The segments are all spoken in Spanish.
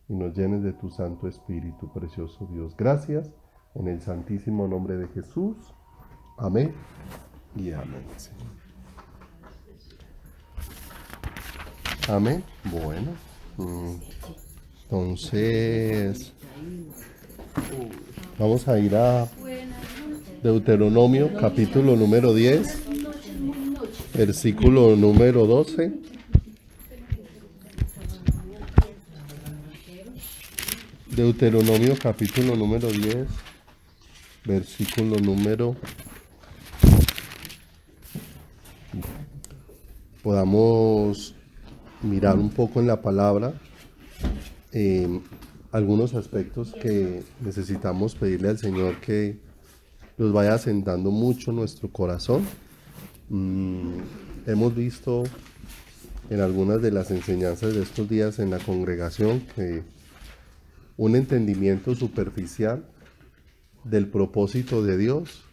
y nos llenes de tu Santo Espíritu, precioso Dios. Gracias, en el santísimo nombre de Jesús. Amén y amén. Amén. Bueno, entonces vamos a ir a Deuteronomio capítulo número 10, versículo número 12. Deuteronomio capítulo número 10, versículo número... Podamos mirar un poco en la palabra algunos aspectos que necesitamos pedirle al Señor que los vaya asentando mucho en nuestro corazón. Hemos visto en algunas de las enseñanzas de estos días en la congregación que un entendimiento superficial del propósito de Dios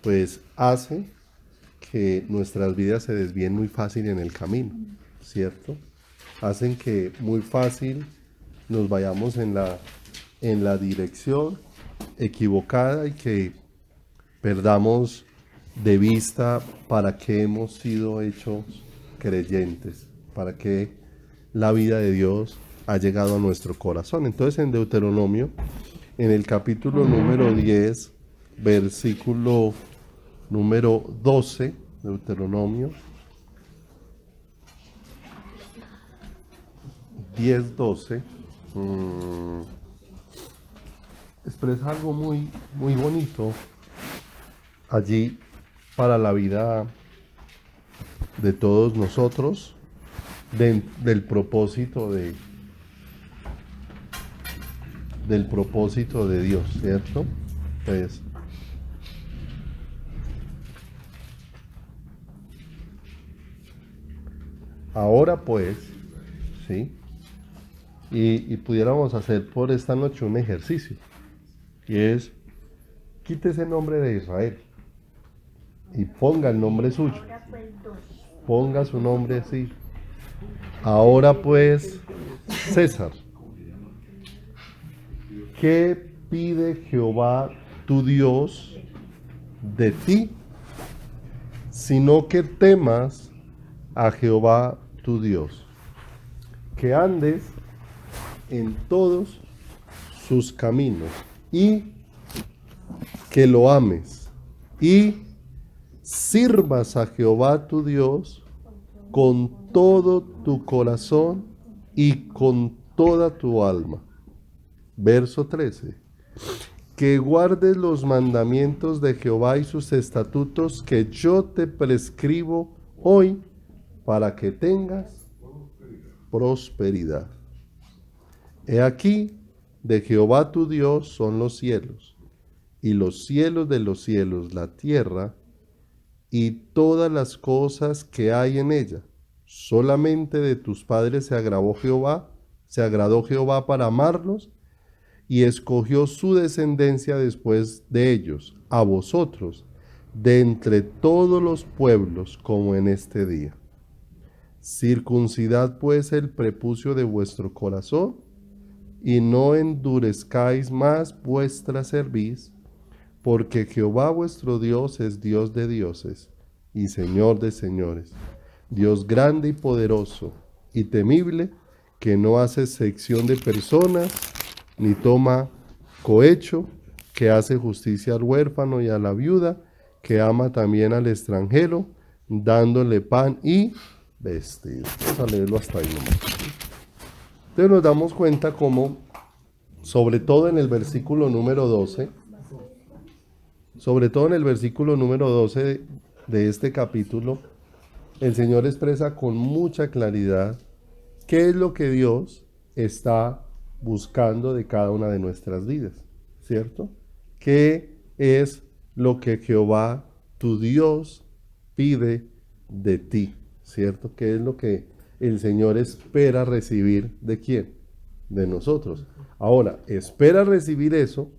pues hace que nuestras vidas se desvíen muy fácil en el camino, ¿cierto? Hacen que muy fácil nos vayamos en la dirección equivocada y que perdamos de vista para qué hemos sido hechos creyentes, para qué la vida de Dios ha llegado a nuestro corazón. Entonces en Deuteronomio, en el capítulo número 10, versículo número 12, Deuteronomio 10, 12, expresa algo muy, muy bonito allí para la vida de todos nosotros, del propósito del propósito de Dios, ¿cierto? Pues ahora pues, ¿sí? Y pudiéramos hacer por esta noche un ejercicio, y es, quite ese nombre de Israel y ponga el nombre suyo, ponga su nombre así. Ahora pues, César, ¿qué pide Jehová tu Dios de ti? Sino que temas a Jehová tu Dios, que andes en todos sus caminos y que lo ames y sirvas a Jehová tu Dios con todo tu corazón y con toda tu alma. Verso 13. Que guardes los mandamientos de Jehová y sus estatutos que yo te prescribo hoy para que tengas prosperidad. He aquí, de Jehová tu Dios son los cielos, y los cielos de los cielos la tierra, y todas las cosas que hay en ella. Solamente de tus padres se agradó Jehová para amarlos, y escogió su descendencia después de ellos, a vosotros, de entre todos los pueblos, como en este día. Circuncidad pues el prepucio de vuestro corazón, y no endurezcáis más vuestra cerviz, porque Jehová vuestro Dios es Dios de dioses y Señor de señores, Dios grande y poderoso y temible, que no hace sección de personas, ni toma cohecho, que hace justicia al huérfano y a la viuda, que ama también al extranjero, dándole pan y vestido. Vamos a leerlo hasta ahí nomás. Entonces nos damos cuenta cómo, sobre todo en el versículo número 12, sobre todo en el versículo número 12 de este capítulo, el Señor expresa con mucha claridad qué es lo que Dios está buscando de cada una de nuestras vidas, ¿cierto? ¿Qué es lo que Jehová, tu Dios, pide de ti, ¿cierto? ¿Qué es lo que el Señor espera recibir de quién? De nosotros. Ahora, espera recibir eso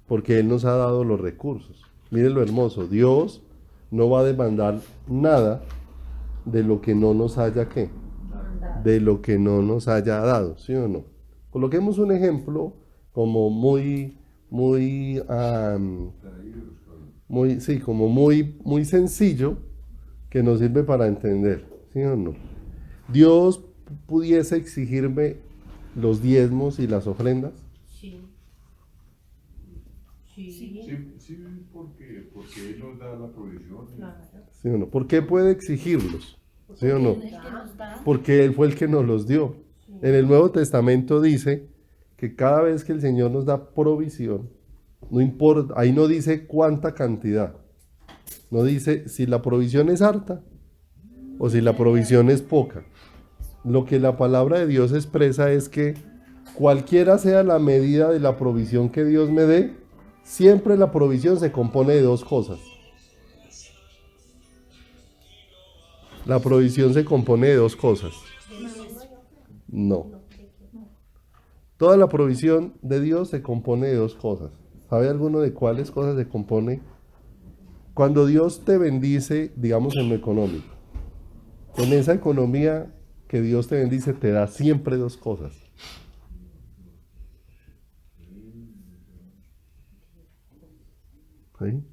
porque Él nos ha dado los recursos. Miren lo hermoso, Dios no va a demandar nada de lo que no nos haya, ¿qué? De lo que no nos haya dado, ¿sí o no? Coloquemos un ejemplo como sí, como muy sencillo que nos sirve para entender, ¿sí o no? Dios pudiese exigirme los diezmos y las ofrendas. Sí. Sí, porque Él nos da la provisión. Claro. ¿Sí o no? ¿Por qué puede exigirlos? ¿Sí o no? Él es el que nos da. Porque Él fue el que nos los dio. En el Nuevo Testamento dice que cada vez que el Señor nos da provisión, no importa, ahí no dice cuánta cantidad, no dice si la provisión es harta o si la provisión es poca. Lo que la palabra de Dios expresa es que cualquiera sea la medida de la provisión que Dios me dé, siempre la provisión se compone de dos cosas. La provisión se compone de dos cosas. No. Toda la provisión de Dios se compone de dos cosas. ¿Sabe alguno de cuáles cosas se compone? Cuando Dios te bendice, digamos en lo económico, en esa economía que Dios te bendice, te da siempre dos cosas. ¿Sí?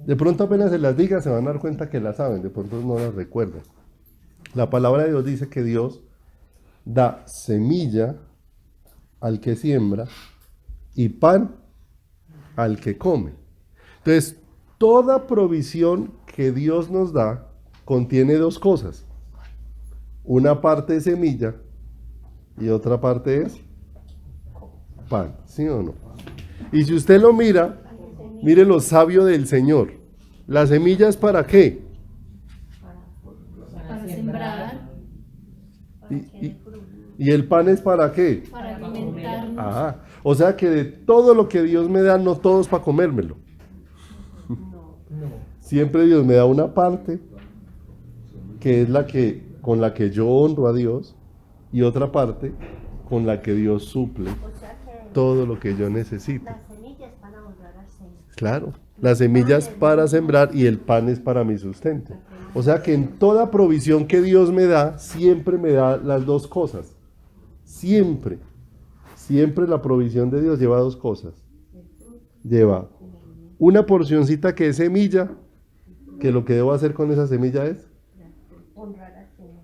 De pronto apenas se las diga, se van a dar cuenta que las saben, de pronto no las recuerdan. La palabra de Dios dice que Dios da semilla al que siembra y pan al que come. Entonces, toda provisión que Dios nos da contiene dos cosas. Una parte es semilla y otra parte es pan, ¿sí o no? Y si usted lo mira, mire lo sabio del Señor. ¿La semilla es para qué? Para sembrar, ¿Y el pan es para qué? para alimentarnos. Ajá. O sea que de todo lo que Dios me da, no todo es para comérmelo. Siempre Dios me da una parte que es con la que yo honro a Dios y otra parte con la que Dios suple O sea que todo lo que yo necesito. las semillas van a honrar al Señor. Claro, las semillas para sembrar y el pan es para mi sustento. O sea que en toda provisión que Dios me da, siempre me da las dos cosas. Siempre. Siempre la provisión de Dios lleva dos cosas. Lleva una porcioncita que es semilla, que lo que debo hacer con esa semilla es Honrar al Señor.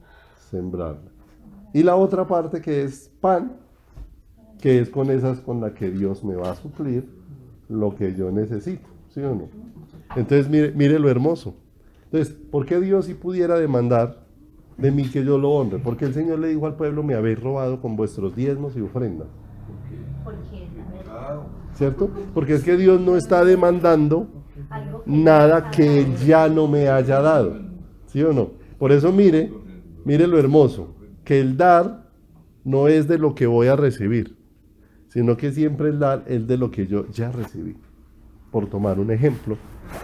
sembrarla. Y la otra parte que es pan, que es con esas con la que Dios me va a suplir lo que yo necesito, ¿sí o no? Entonces mire lo hermoso. Entonces, ¿por qué Dios si pudiera demandar de mí que yo lo honre? Porque el Señor le dijo al pueblo, me habéis robado con vuestros diezmos y ofrendas, Porque ¿cierto? Porque es que Dios no está demandando algo que nada que Él ya no me haya dado, ¿sí o no? Por eso mire lo hermoso, que el dar no es de lo que voy a recibir, sino que siempre el dar es de lo que yo ya recibí. Por tomar un ejemplo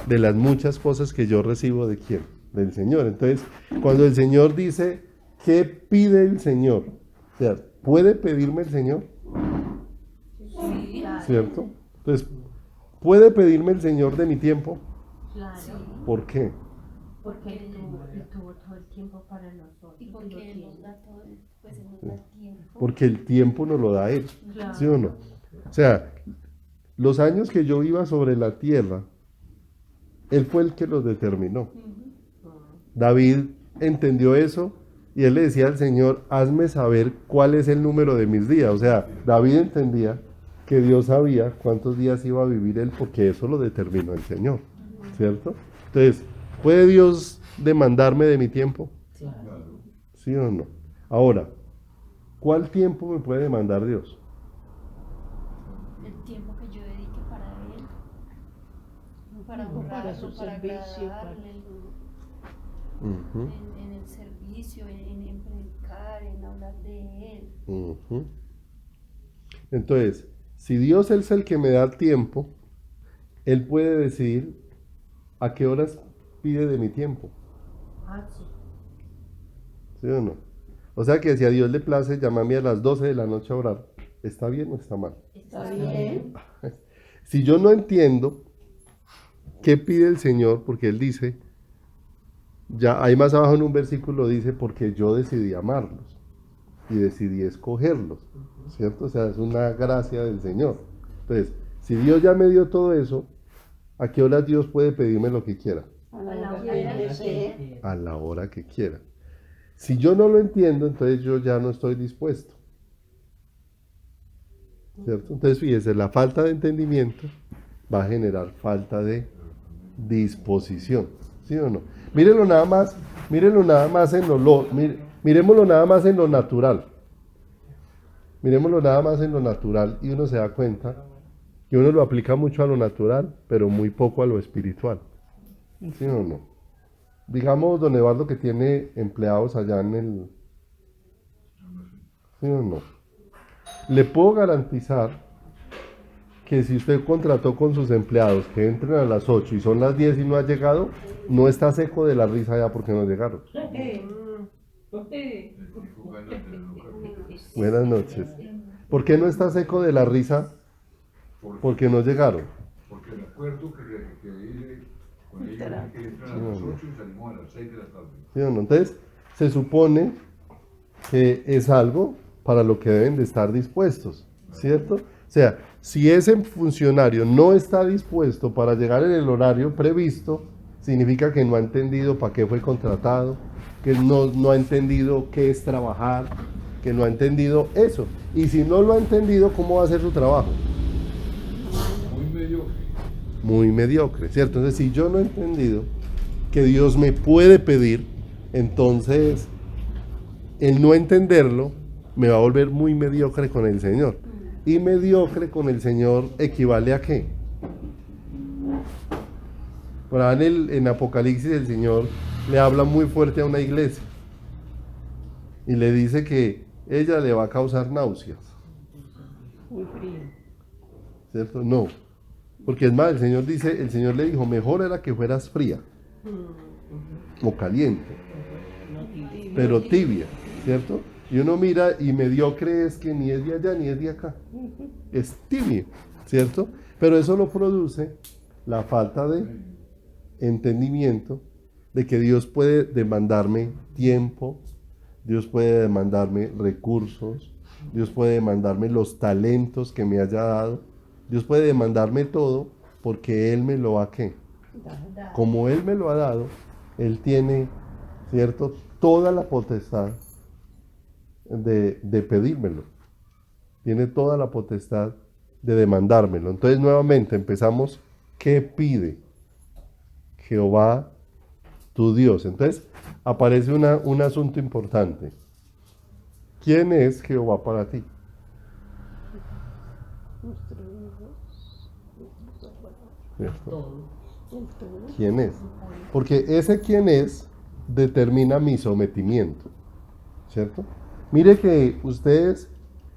de las muchas cosas que yo recibo de quién, del Señor. Entonces, cuando el Señor dice, ¿qué pide el Señor? O sea, ¿puede pedirme el Señor? Sí, ¿Cierto? Entonces, ¿puede pedirme el Señor de mi tiempo? Claro, ¿Por qué? porque Él tuvo todo el tiempo para nosotros. y porque Él nos da todo, pues Él nos da tiempo. Porque el tiempo nos lo da Él, Claro. ¿sí o no? O sea, los años que yo iba sobre la tierra, Él fue el que los determinó. David entendió eso y él le decía al Señor, hazme saber cuál es el número de mis días. O sea, David entendía que Dios sabía cuántos días iba a vivir él porque eso lo determinó el Señor, ¿cierto? Entonces, ¿puede Dios demandarme de mi tiempo? ¿Sí o no? Ahora, ¿cuál tiempo me puede demandar Dios? El tiempo que yo dedique para Él, para Para honrarlo, su para servicio, agradarle, Ujú, en el servicio, en predicar, en hablar de Él. ujú. Entonces, si Dios es el que me da tiempo, Él puede decidir a qué horas pide de mi tiempo, Ah, sí. ¿sí o no? O sea que si a Dios le place llamarme a las 12 de la noche a orar, ¿está bien o está mal? Está bien. Si yo no entiendo qué pide el Señor, porque Él dice, ya ahí más abajo en un versículo dice, porque yo decidí amarlos y decidí escogerlos. ¿cierto? O sea, es una gracia del Señor. Entonces, si Dios ya me dio todo eso, ¿a qué hora Dios puede pedirme lo que quiera? A la hora que desee. A la hora que quiera. Si yo no lo entiendo, entonces yo ya no estoy dispuesto. ¿Cierto? Entonces, fíjese, la falta de entendimiento va a generar falta de disposición. ¿Sí o no? Mírenlo nada más en miremoslo nada más en lo natural. Miremoslo nada más en lo natural y uno se da cuenta que uno lo aplica mucho a lo natural, pero muy poco a lo espiritual. ¿Sí o no? Digamos, don Eduardo, que tiene empleados allá en el... ¿Sí o no? Le puedo garantizar que si usted contrató con sus empleados que entren a las 8 y son las 10 y no ha llegado, no está seco de la risa ya porque no llegaron. Buenas noches. ¿Por qué no está seco de la risa? Porque no llegaron. Porque el acuerdo que hice con ellos es que entran a las 8 y salimos a las 6 de la tarde. ¿Sí o no? Entonces, se supone que es algo para lo que deben de estar dispuestos, ¿cierto? O sea, si ese funcionario no está dispuesto para llegar en el horario previsto, significa que no ha entendido para qué fue contratado, que no ha entendido qué es trabajar, que no ha entendido eso. Y si no lo ha entendido, ¿cómo va a hacer su trabajo? Muy mediocre. Muy mediocre, ¿cierto? Entonces, si yo no he entendido que Dios me puede pedir, entonces el no entenderlo me va a volver muy mediocre con el Señor. Y mediocre con el Señor equivale a ¿qué? Por ahí en Apocalipsis el Señor le habla muy fuerte a una iglesia y le dice que ella le va a causar náuseas. Muy frío. ¿Cierto? No. Porque es más, el Señor le dijo, mejor era que fueras fría o caliente, pero tibia, ¿cierto? Y uno mira y mediocre es que ni es de allá ni es de acá. Es tibio, ¿cierto? Pero eso lo produce la falta de entendimiento de que Dios puede demandarme tiempo, Dios puede demandarme recursos, Dios puede demandarme los talentos que me haya dado, Dios puede demandarme todo porque Él me lo ha ¿qué? Como Él me lo ha dado, Él tiene, ¿cierto? Toda la potestad de pedírmelo. Tiene toda la potestad de demandármelo. Entonces nuevamente empezamos, ¿qué pide Jehová tu Dios? Entonces aparece un asunto importante. ¿Quién es Jehová para ti? ¿Cierto? ¿Quién es? Porque ese quién es determina mi sometimiento, ¿cierto? Mire que ustedes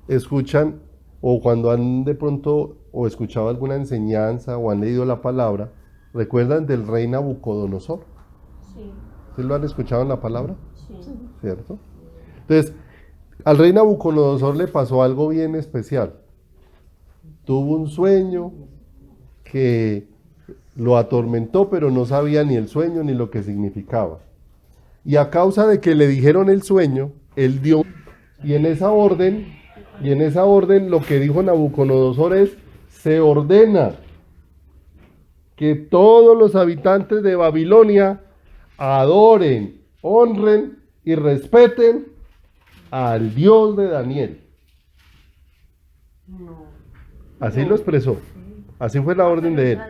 escuchan o cuando han de pronto o escuchado alguna enseñanza o han leído la palabra, ¿recuerdan del rey Nabucodonosor? Sí. ¿Sí lo han escuchado en la palabra? Sí. ¿Cierto? Entonces, al rey Nabucodonosor le pasó algo bien especial. Tuvo un sueño que lo atormentó, pero no sabía ni el sueño ni lo que significaba. Y a causa de que le dijeron el sueño, él dio, y en esa orden lo que dijo Nabucodonosor es, se ordena que todos los habitantes de Babilonia adoren, honren y respeten al Dios de Daniel. Así lo expresó. Así fue la orden de él.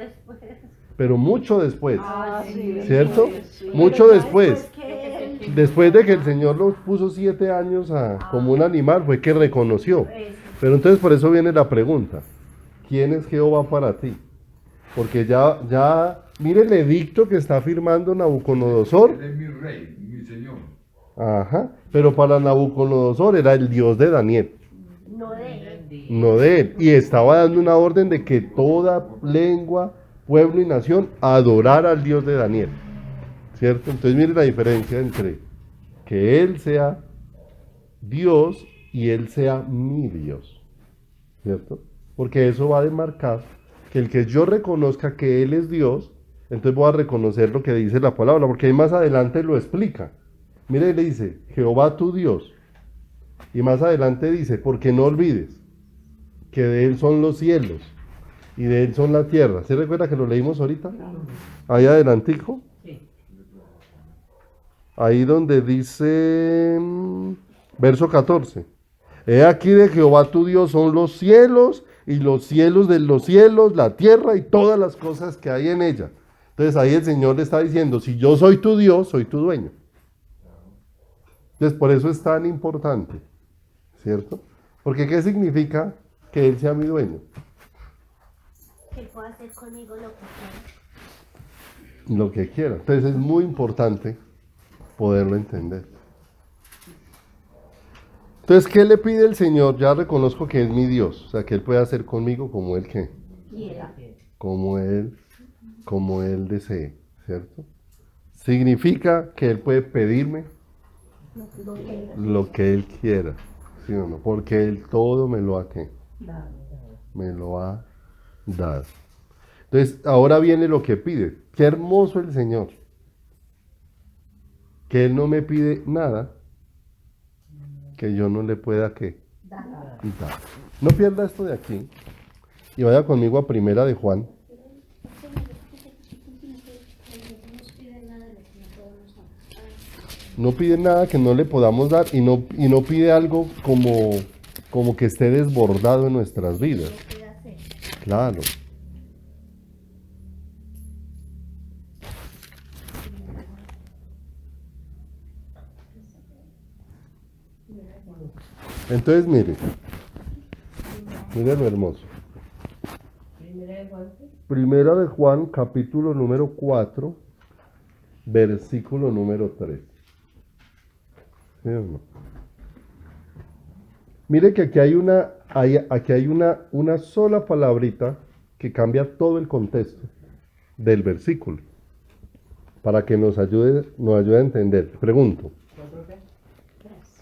Pero mucho después, ¿cierto? Mucho después. Después de que el Señor lo puso 7 años como un animal, fue que reconoció. Pero entonces por eso viene la pregunta. ¿Quién es Jehová para ti? Porque ya, mire el edicto que está firmando Nabucodonosor. Él es mi rey, mi señor. Ajá. Pero para Nabucodonosor era el Dios de Daniel. No de él. No de él. Y estaba dando una orden de que toda lengua, pueblo y nación adorara al Dios de Daniel. ¿Cierto? Entonces mire la diferencia entre que Él sea Dios y Él sea mi Dios. ¿Cierto? Porque eso va a demarcar que el que yo reconozca que Él es Dios, entonces voy a reconocer lo que dice la palabra, porque ahí más adelante lo explica. Mire, le dice, Jehová tu Dios. Y más adelante dice, porque no olvides que de Él son los cielos y de Él son la tierra. ¿Se recuerda que lo leímos ahorita? Ahí adelantico. Sí. Ahí donde dice, verso 14. He aquí de Jehová tu Dios son los cielos y los cielos de los cielos, la tierra y todas las cosas que hay en ella. Entonces ahí el Señor le está diciendo, si yo soy tu Dios, soy tu dueño. Entonces por eso es tan importante, ¿cierto? Porque ¿qué significa que Él sea mi dueño? Que él pueda hacer conmigo lo que quiera. Lo que quiera. Entonces es muy importante poderlo entender. Entonces, ¿qué le pide el Señor? Ya reconozco que es mi Dios, o sea, que Él puede hacer conmigo como Él ¿qué? Quiera. Como Él desee, ¿cierto? Significa que Él puede pedirme lo que Él quiera, ¿sí o no? Porque Él todo me lo ha ¿qué? Me lo ha dado. Entonces, ahora viene lo que pide. Qué hermoso el Señor. Que Él no me pide nada que yo no le pueda ¿qué? Dar. No pierda esto de aquí y vaya conmigo a Primera de Juan. No pide nada que no le podamos dar y no pide algo como que esté desbordado en nuestras vidas. Claro. Entonces mire lo hermoso. Primera de Juan, capítulo número 4, versículo número 3. ¿Sí o no? Mire que aquí hay una sola palabrita que cambia todo el contexto del versículo para que nos ayude a entender. Pregunto.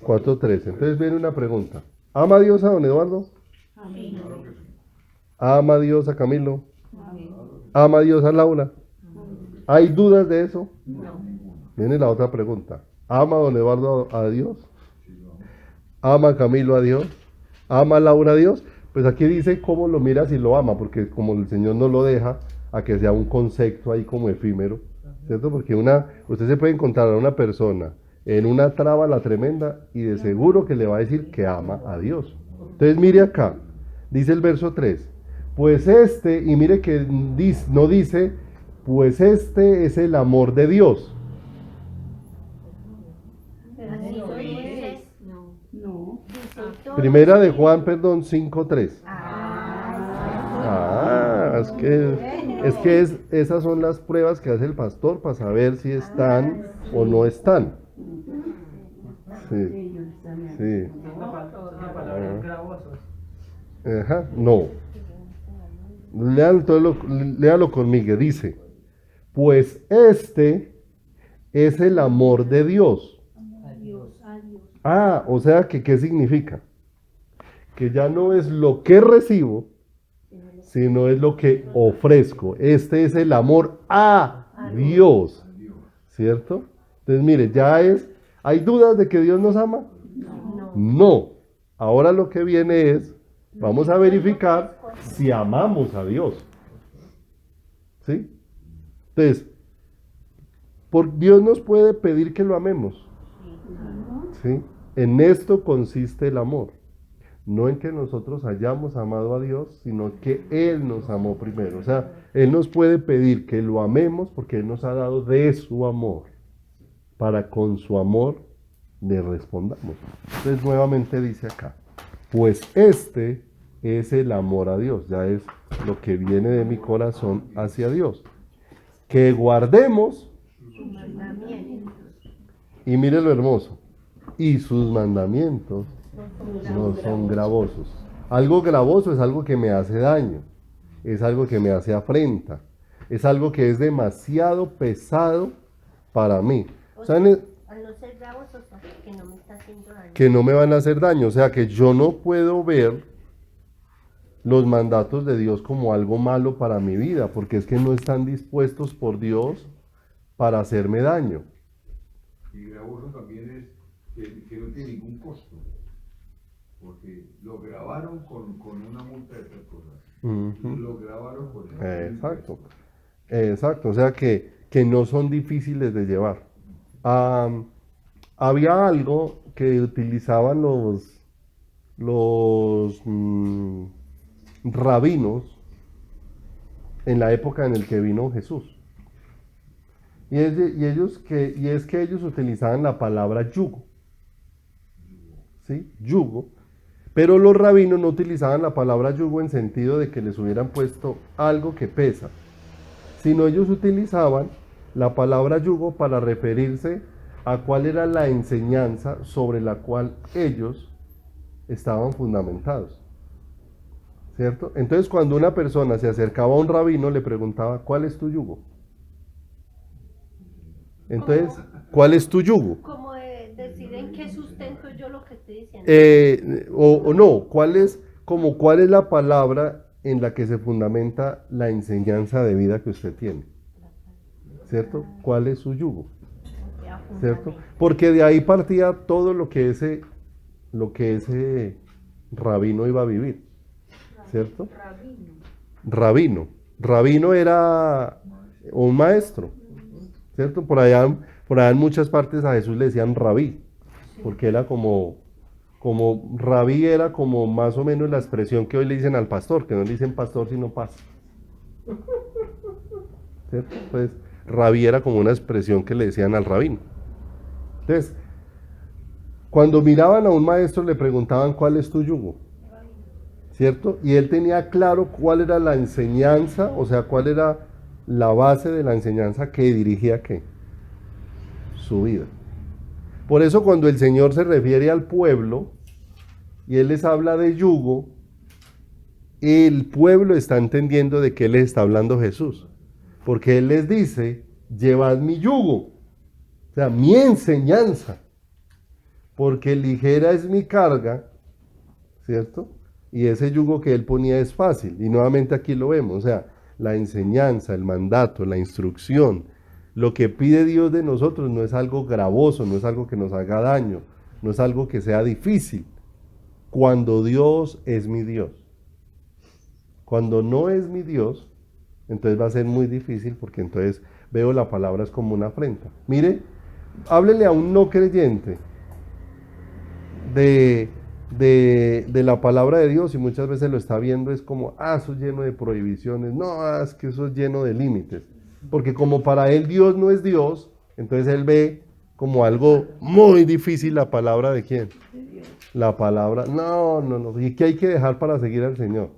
4.13. Entonces viene una pregunta. ¿Ama a Dios a don Eduardo? Amén. ¿Ama a Dios a Camilo? ¿Ama a Dios a Laura? ¿Hay dudas de eso? No. Viene la otra pregunta. ¿Ama a don Eduardo a Dios? ¿Ama a Camilo a Dios? ¿Ama a Laura a Dios? Pues aquí dice cómo lo mira si lo ama, porque como el Señor no lo deja a que sea un concepto ahí como efímero, ¿cierto? Porque usted se puede encontrar a una persona en una traba la tremenda y de seguro que le va a decir que ama a Dios. Entonces mire acá, dice el verso 3, pues y mire que no dice, pues este es el amor de Dios. Así lo dice. No. Primera de Juan, 5.3. Esas son las pruebas que hace el pastor para saber si están o no están. Sí. Sí. Ajá, no. Léalo conmigo, dice, pues este es el amor de Dios. O sea que ¿qué significa? Que ya no es lo que recibo, sino es lo que ofrezco. Este es el amor a Dios, ¿cierto? Entonces mire, ¿hay dudas de que Dios nos ama? No. Ahora lo que viene es, vamos a verificar si amamos a Dios. ¿Sí? Entonces, Dios nos puede pedir que lo amemos. ¿Sí? En esto consiste el amor. No en que nosotros hayamos amado a Dios, sino que Él nos amó primero. O sea, Él nos puede pedir que lo amemos porque Él nos ha dado de su amor, para con su amor le respondamos. Entonces nuevamente dice acá, pues este es el amor a Dios, ya es lo que viene de mi corazón hacia Dios. Que guardemos sus mandamientos. Y mire lo hermoso, y sus mandamientos no son gravosos. Algo gravoso es algo que me hace daño, es algo que me hace afrenta, es algo que es demasiado pesado para mí. O sea, Al no ser gravosos, que no me está haciendo daño. que no me van a hacer daño, o sea que yo no puedo ver los mandatos de Dios como algo malo para mi vida, porque es que no están dispuestos por Dios para hacerme daño. Y gravoso también es que no tiene ningún costo. porque lo grabaron con una multa de 3 cosas. Ujú. Lo grabaron con Exacto, exacto, o sea que no son difíciles de llevar. Había algo que utilizaban los rabinos en la época en el que vino Jesús. Y es que ellos utilizaban la palabra yugo, ¿sí? Yugo. Pero los rabinos no utilizaban la palabra yugo en sentido de que les hubieran puesto algo que pesa, sino ellos utilizaban la palabra yugo para referirse a cuál era la enseñanza sobre la cual ellos estaban fundamentados, ¿cierto? Entonces cuando una persona se acercaba a un rabino le preguntaba, ¿cuál es tu yugo? Entonces, ¿cuál es tu yugo? Como de decir en qué sustento yo lo que estoy diciendo. O no, ¿cuál es la palabra en la que se fundamenta la enseñanza de vida que usted tiene? ¿Cierto? ¿Cuál es su yugo? ¿Cierto? Porque de ahí partía todo lo que ese rabino iba a vivir, ¿cierto? Rabino era un maestro, ¿cierto? Por allá en muchas partes a Jesús le decían rabí, porque era como rabí era como más o menos la expresión que hoy le dicen al pastor, que no le dicen pastor sino paz, ¿cierto? Pues rabí era como una expresión que le decían al rabino. Entonces, cuando miraban a un maestro le preguntaban ¿cuál es tu yugo? ¿Cierto? Y él tenía claro cuál era la enseñanza, o sea, cuál era la base de la enseñanza que dirigía ¿qué? Su vida. Por eso cuando el Señor se refiere al pueblo y Él les habla de yugo, el pueblo está entendiendo de qué les está hablando Jesús. Porque Él les dice, llevad mi yugo, o sea, mi enseñanza, porque ligera es mi carga, ¿cierto? Y ese yugo que Él ponía es fácil. Y nuevamente aquí lo vemos, o sea, la enseñanza, el mandato, la instrucción, lo que pide Dios de nosotros no es algo gravoso, no es algo que nos haga daño, no es algo que sea difícil. Cuando Dios es mi Dios. Cuando no es mi Dios, entonces va a ser muy difícil porque entonces veo la palabra es como una afrenta. Mire, háblele a un no creyente de la palabra de Dios y muchas veces lo está viendo es como, eso es lleno de prohibiciones, no, es que eso es lleno de límites. Porque como para él Dios no es Dios, entonces él ve como algo muy difícil la palabra de quién. La palabra, no, y que hay que dejar para seguir al Señor,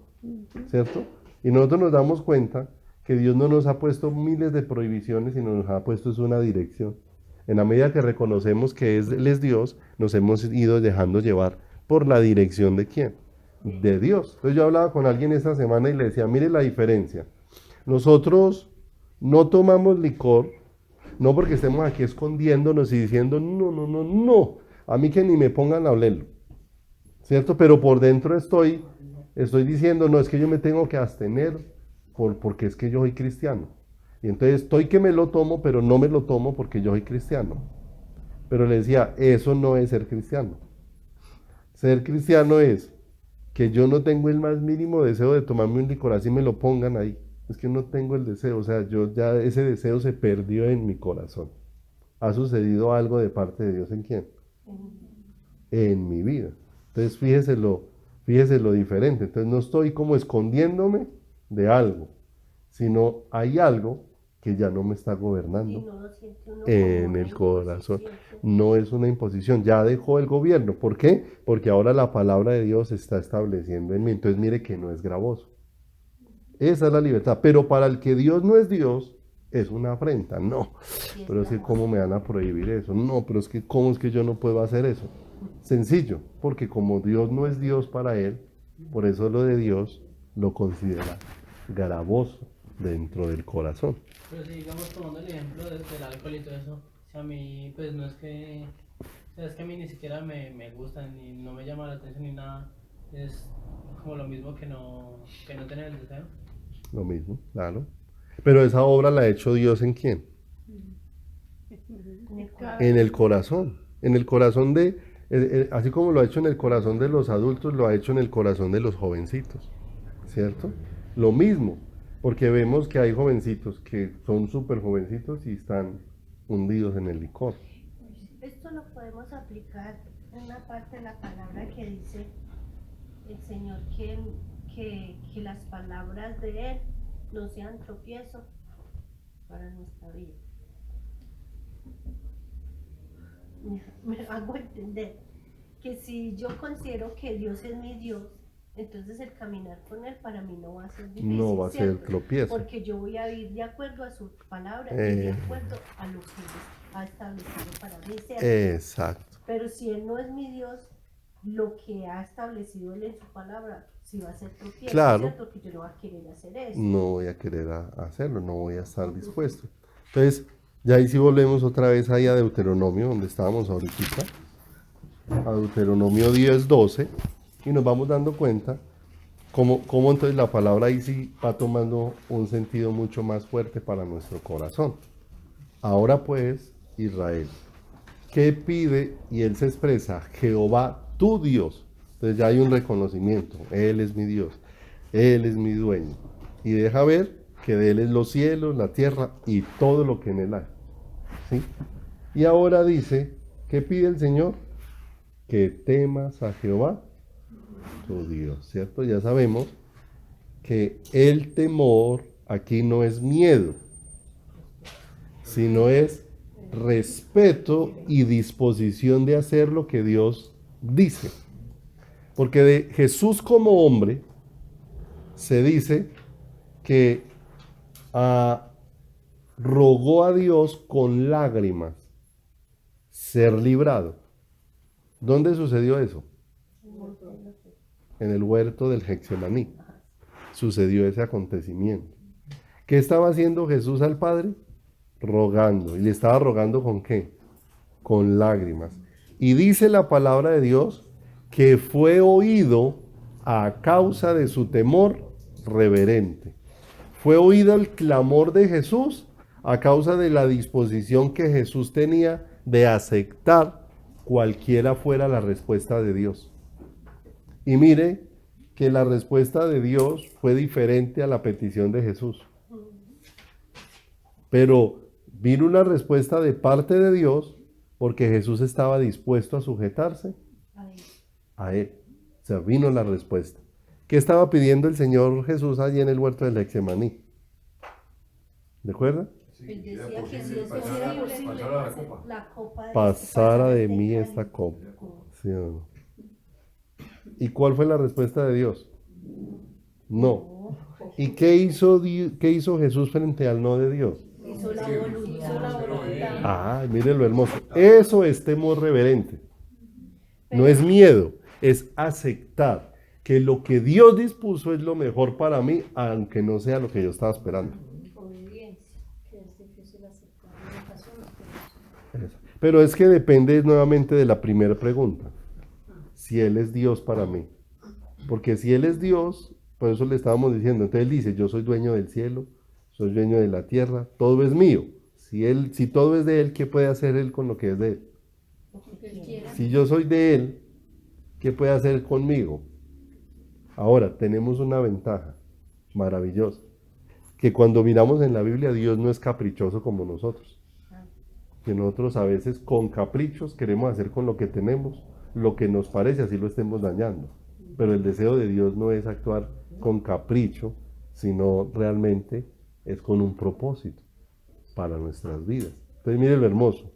¿cierto? Y nosotros nos damos cuenta que Dios no nos ha puesto miles de prohibiciones, sino nos ha puesto es una dirección. En la medida que reconocemos que Él es Dios, nos hemos ido dejando llevar por la dirección de quién, de Dios. Entonces yo hablaba con alguien esta semana y le decía, mire la diferencia. Nosotros no tomamos licor, no porque estemos aquí escondiéndonos y diciendo, no, a mí que ni me pongan a olerlo, ¿cierto? Pero por dentro estoy diciendo, no, es que yo me tengo que abstener porque es que yo soy cristiano. Y entonces estoy que me lo tomo, pero no me lo tomo porque yo soy cristiano. Pero le decía, eso no es ser cristiano. Ser cristiano es que yo no tengo el más mínimo deseo de tomarme un licor, así me lo pongan ahí. Es que no tengo el deseo, o sea, yo ya ese deseo se perdió en mi corazón. ¿Ha sucedido algo de parte de Dios en quién? En mi vida. Entonces fíjese lo diferente. Entonces no estoy como escondiéndome de algo, sino hay algo que ya no me está gobernando en el corazón. No es una imposición, ya dejó el gobierno. ¿Por qué? Porque ahora la palabra de Dios se está estableciendo en mí. Entonces mire que no es gravoso. Esa es la libertad. Pero para el que Dios no es Dios, es una afrenta. No, pero es que ¿cómo me van a prohibir eso? No, pero es que ¿cómo es que yo no puedo hacer eso? Sencillo, porque como Dios no es Dios para él, por eso lo de Dios lo considera gravoso dentro del corazón. Pero si digamos tomando el ejemplo del alcohol y todo eso, si a mí pues no es que, o sea, es que a mí ni siquiera me gusta ni no me llama la atención ni nada, es como lo mismo que no tener el deseo. Lo mismo, claro. Pero esa obra la ha hecho Dios ¿en quién? En el corazón de Así como lo ha hecho en el corazón de los adultos, lo ha hecho en el corazón de los jovencitos, ¿cierto? Lo mismo, porque vemos que hay jovencitos que son súper jovencitos y están hundidos en el licor. Esto lo podemos aplicar en una parte de la palabra que dice el Señor que las palabras de Él no sean tropiezo para nuestra vida. Me hago entender que si yo considero que Dios es mi Dios, entonces el caminar con Él para mí no va a ser difícil, No va a ser ¿cierto? tropiezo. Porque yo voy a ir de acuerdo a su palabra y de acuerdo a lo que Él ha establecido para mí, ¿cierto? Exacto. Pero si Él no es mi Dios, lo que ha establecido Él en su palabra, sí va a ser tropiezo, Claro. ¿cierto? Que yo no voy a querer hacer eso. No voy a querer hacerlo, no voy a estar dispuesto. Entonces, ya ahí sí volvemos otra vez ahí a Deuteronomio, donde estábamos ahorita, a Deuteronomio 10:12, y nos vamos dando cuenta cómo entonces la palabra ahí sí va tomando un sentido mucho más fuerte para nuestro corazón. Ahora pues, Israel, ¿qué pide? Y él se expresa, Jehová tu Dios. Entonces ya hay un reconocimiento, Él es mi Dios, Él es mi dueño. Y deja ver que de Él es los cielos, la tierra y todo lo que en Él hay. ¿Sí? Y ahora dice, ¿qué pide el Señor? Que temas a Jehová tu Dios, ¿cierto? Ya sabemos que el temor aquí no es miedo, sino es respeto y disposición de hacer lo que Dios dice. Porque de Jesús como hombre se dice que rogó a Dios con lágrimas ser librado. ¿Dónde sucedió eso? En el huerto del Getsemaní. Sucedió ese acontecimiento. ¿Qué estaba haciendo Jesús al Padre? Rogando. ¿Y le estaba rogando con qué? Con lágrimas. Y dice la palabra de Dios que fue oído a causa de su temor reverente. Fue oído el clamor de Jesús a causa de la disposición que Jesús tenía de aceptar cualquiera fuera la respuesta de Dios. Y mire que la respuesta de Dios fue diferente a la petición de Jesús. Pero vino una respuesta de parte de Dios porque Jesús estaba dispuesto a sujetarse a Él. O sea, vino la respuesta. ¿Qué estaba pidiendo el Señor Jesús allí en el huerto del Getsemaní? ¿De acuerdo? Él decía que si es pasara posible, la copa. la copa Pasara de este mí cáliz. esta copa. ¿Sí o no? ¿Y cuál fue la respuesta de Dios? No. ¿Y qué hizo Jesús frente al no de Dios? Hizo la voluntad. Ah, mire lo hermoso. Eso es temor reverente. No es miedo, es aceptar que lo que Dios dispuso es lo mejor para mí, aunque no sea lo que yo estaba esperando. Obediencia, que es difícil aceptar en ocasiones. Eso. Pero es que depende nuevamente de la primera pregunta. Si Él es Dios para mí. Porque si Él es Dios, por eso le estábamos diciendo, entonces Él dice, yo soy dueño del cielo, soy dueño de la tierra, todo es mío. Si todo es de Él, ¿qué puede hacer Él con lo que es de Él? Lo que él quiera. Si yo soy de Él, ¿qué puede hacer conmigo? Ahora, tenemos una ventaja maravillosa, que cuando miramos en la Biblia, Dios no es caprichoso como nosotros. Que nosotros a veces con caprichos queremos hacer con lo que tenemos, lo que nos parece, así lo estemos dañando. Pero el deseo de Dios no es actuar con capricho, sino realmente es con un propósito para nuestras vidas. Entonces mire lo hermoso.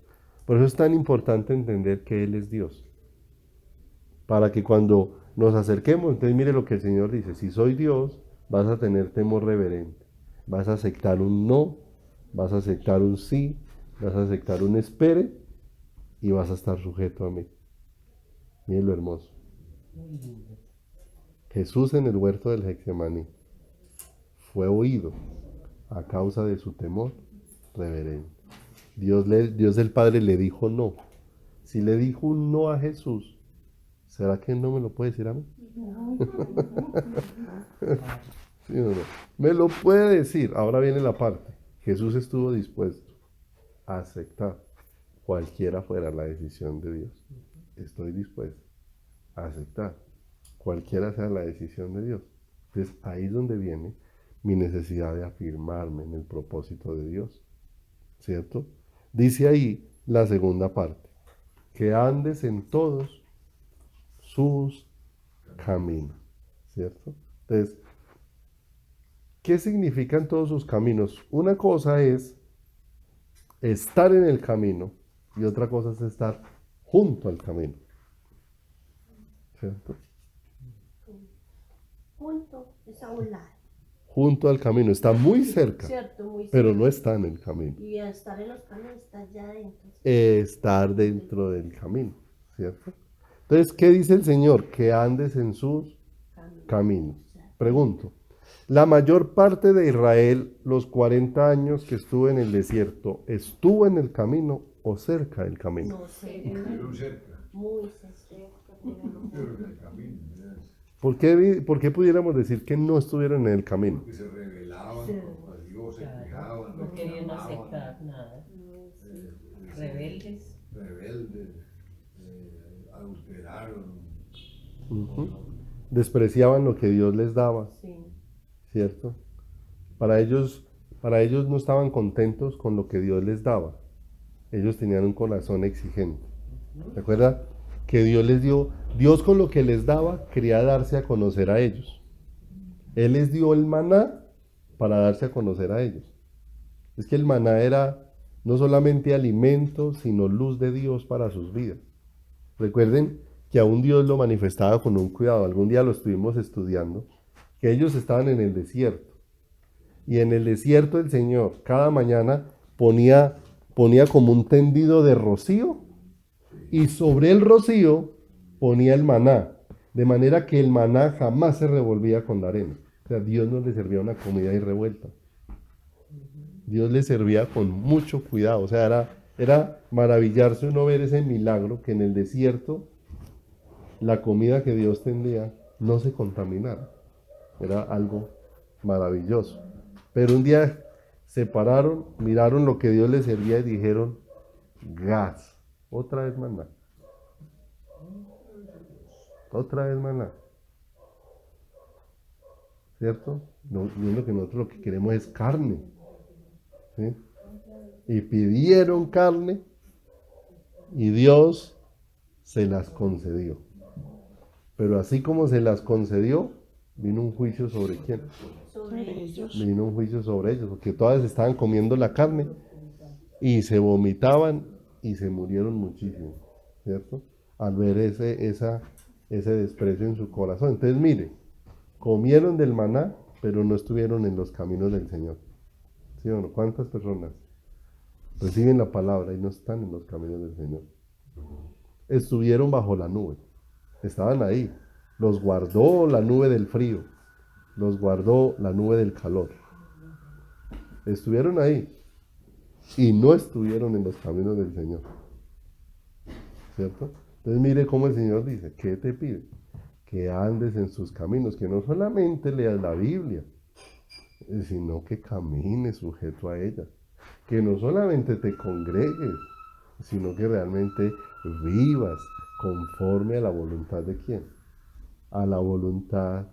Por eso es tan importante entender que Él es Dios. Para que cuando nos acerquemos, entonces mire lo que el Señor dice, si soy Dios, vas a tener temor reverente, vas a aceptar un no, vas a aceptar un sí, vas a aceptar un espere y vas a estar sujeto a mí. Mire lo hermoso. Jesús en el huerto del Getsemaní fue oído a causa de su temor reverente. Dios el Padre le dijo no. Si le dijo un no a Jesús, ¿será que no me lo puede decir a mí? ¿Sí o no? Me lo puede decir. Ahora viene la parte. Jesús estuvo dispuesto a aceptar cualquiera fuera la decisión de Dios. estoy dispuesto a aceptar, cualquiera sea la decisión de Dios. Entonces ahí es donde viene mi necesidad de afirmarme en el propósito de Dios, ¿cierto? Dice ahí la segunda parte, que andes en todos sus caminos, ¿cierto? Entonces, ¿qué significan todos sus caminos? Una cosa es estar en el camino y otra cosa es estar junto al camino, ¿cierto? Junto es a un lado. Junto al camino, está muy cerca, Cierto, muy pero cerca. no está en el camino. Y al estar en los caminos está ya adentro. Estar dentro del camino, ¿cierto? Entonces, ¿qué dice el Señor? Que andes en sus caminos. Pregunto, la mayor parte de Israel, los 40 años que estuvo en el desierto, ¿estuvo en el camino o cerca del camino? No sé, Estuvieron cerca, muy cerca. pero en el camino, ¿verdad? ¿Por qué pudiéramos decir que no estuvieron en el camino? Porque se rebelaban Sí. contra Dios, se Claro, quejaban, no querían reclamaban, aceptar nada. Rebeldes. rebeldes, adulteraron. Ujú. Despreciaban lo que Dios les daba, Sí. ¿cierto? Para ellos no estaban contentos con lo que Dios les daba. Ellos tenían un corazón exigente. ¿Recuerda? Que Dios con lo que les daba quería darse a conocer a ellos. Él les dio el maná para darse a conocer a ellos. Es que el maná era no solamente alimento, sino luz de Dios para sus vidas. Recuerden que aún Dios lo manifestaba con un cuidado. Algún día lo estuvimos estudiando, que ellos estaban en el desierto. Y en el desierto el Señor cada mañana ponía como un tendido de rocío y sobre el rocío ponía el maná, de manera que el maná jamás se revolvía con la arena. O sea, Dios no le servía una comida ahí revuelta. Dios le servía con mucho cuidado. O sea, era maravillarse uno ver ese milagro que en el desierto la comida que Dios tendía no se contaminara. Era algo maravilloso. Pero un día se pararon, miraron lo que Dios les servía y dijeron, gas, otra vez maná. Otra vez maná. ¿Cierto? No, viendo que nosotros lo que queremos es carne. ¿Sí? Y pidieron carne y Dios se las concedió. Pero así como se las concedió, vino un juicio sobre quién. Sobre ellos. Vino un juicio sobre ellos, porque todas estaban comiendo la carne y se vomitaban y se murieron muchísimo, ¿cierto? Al ver ese desprecio en su corazón. Entonces, mire, comieron del maná, pero no estuvieron en los caminos del Señor. ¿Sí o no? ¿Cuántas personas reciben la palabra y no están en los caminos del Señor? Estuvieron bajo la nube, estaban ahí. Los guardó la nube del frío, los guardó la nube del calor. Estuvieron ahí y no estuvieron en los caminos del Señor, ¿cierto? Entonces mire cómo el Señor dice, ¿qué te pide? Que andes en sus caminos, que no solamente leas la Biblia, sino que camines sujeto a ella, que no solamente te congregues, sino que realmente vivas conforme a la voluntad de quién, a la voluntad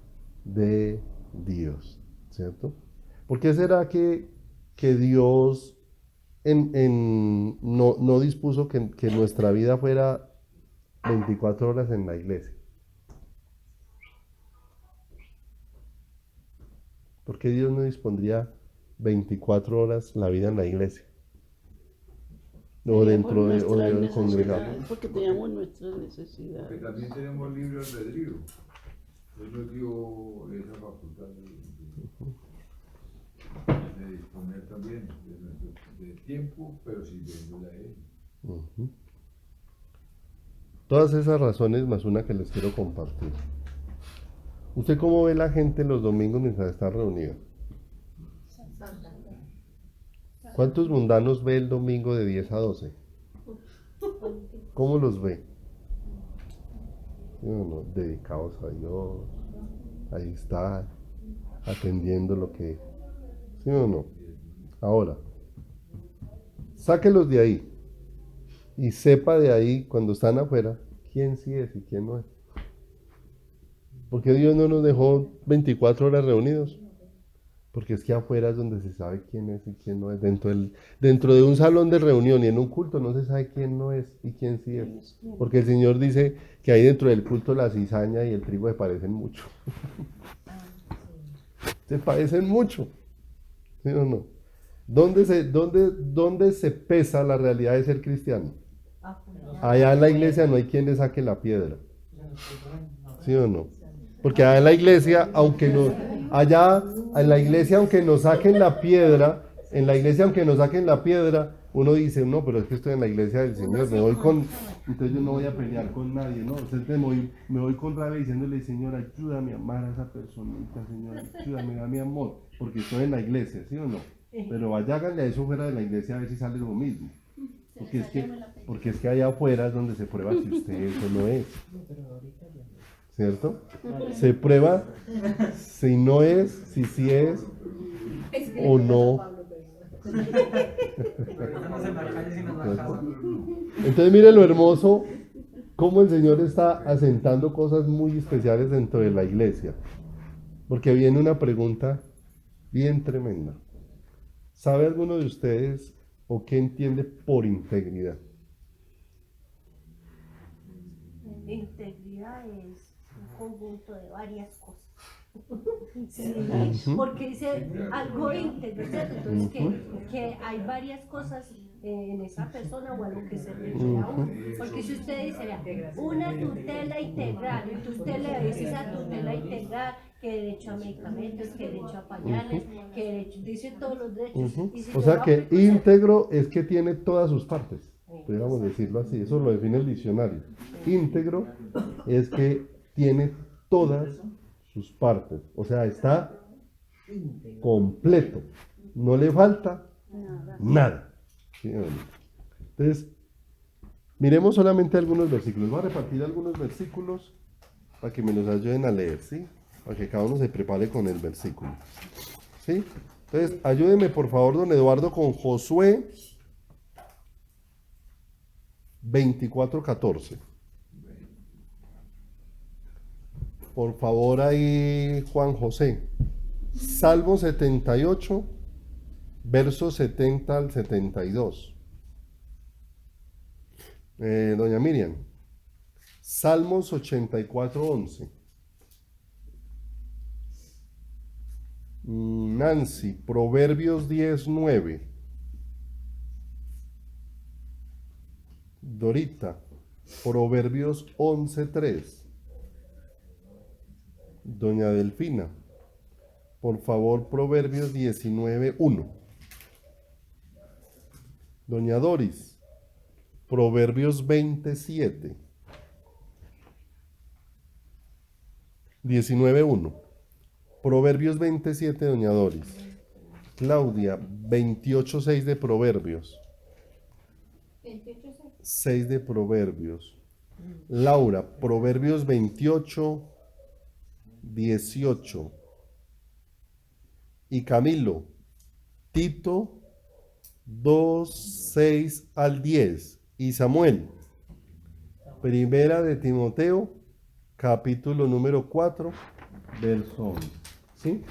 de Dios, ¿cierto? ¿Por qué será que Dios no dispuso que nuestra vida fuera 24 horas en la iglesia? ¿Por qué Dios no dispondría 24 horas la vida en la iglesia? O dentro de congregar. Porque teníamos nuestras Que necesidades. también tenemos libre albedrío. Él nos dio esa facultad de disponer también de tiempo, pero sirviéndole a Él. Ujú. Todas esas razones más una que les quiero compartir. ¿Usted cómo ve la gente los domingos mientras está reunida? ¿Cuántos mundanos ve el domingo de 10 a 12? ¿Cómo los ve? ¿Sí o no? Dedicados a Dios, ahí está, atendiendo lo que... ¿Sí o no? Ahora, sáquelos de ahí y sepa de ahí cuando están afuera quién sí es y quién no es. ¿Por qué Dios no nos dejó 24 horas reunidos? Porque es que afuera es donde se sabe quién es y quién no es. Dentro de un salón de reunión y en un culto no se sabe quién no es y quién sí es. Porque el Señor dice que ahí dentro del culto la cizaña y el trigo se parecen mucho. Se parecen mucho. ¿Sí o no? ¿Dónde se pesa la realidad de ser cristiano? Allá en la iglesia no hay quien le saque la piedra. ¿Sí o no? Porque allá en la iglesia, aunque nos saquen la piedra, uno dice, no, pero es que estoy en la iglesia del Señor, entonces yo no voy a pelear con nadie, ¿no? Entonces me voy con rabia diciéndole, Señor, ayúdame a amar a esa personita, Señor, ayúdame, dame amor, porque estoy en la iglesia, ¿sí o no? Pero vaya, háganle a eso fuera de la iglesia a ver si sale lo mismo. Porque es que allá afuera es donde se prueba si usted eso no es. ¿Cierto? Se prueba si no es, si sí es o no. Entonces mire lo hermoso, cómo el Señor está asentando cosas muy especiales dentro de la iglesia. Porque viene una pregunta bien tremenda. ¿Sabe alguno de ustedes o qué entiende por integridad? Integridad es un conjunto de varias cosas. Sí, porque dice algo íntegro, ¿cierto? Entonces que hay varias cosas en esa persona o algo que se refiere a uno. Porque si usted dice, vea, una tutela integral, entonces usted le dice esa tutela integral, que derecho a medicamentos, que derecho a pañales, que derecho, dice todos los derechos. Y si O sea que íntegro es que tiene todas sus partes, podríamos decirlo así, eso lo define el diccionario. Íntegro es que tiene todas sus partes, o sea, está completo, no le falta nada. ¿Sí? Entonces, miremos solamente algunos versículos. Voy a repartir algunos versículos para que me los ayuden a leer, ¿sí? Para que cada uno se prepare con el versículo, ¿sí? Entonces, ayúdeme por favor, don Eduardo, con Josué 24:14. Por favor, ahí, Juan José. Salmo 78, versos 70 al 72. Doña Miriam. Salmos 84:11. Nancy, Proverbios 10:9. Dorita, Proverbios 11:3. Doña Delfina, por favor, Proverbios 19:1. Doña Doris, Proverbios 27. 19:1. Proverbios 27, doña Doris. Claudia, 28:6 de Proverbios. 6 de Proverbios. Laura, Proverbios 28:18. Y Camilo, Tito 2:6 al 10. Y Samuel, Primera de Timoteo, capítulo número 4, verso 11. ¿Sí?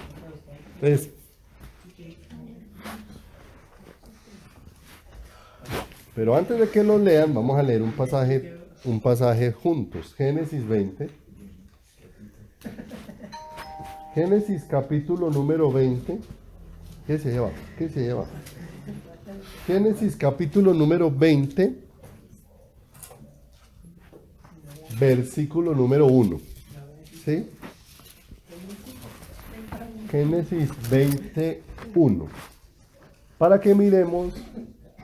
Entonces, pero antes de que lo lean, vamos a leer un pasaje juntos. Génesis 20. Génesis capítulo número 20. ¿Qué se lleva? Génesis capítulo número 20, versículo número 1. ¿Sí? Génesis 21. Para que miremos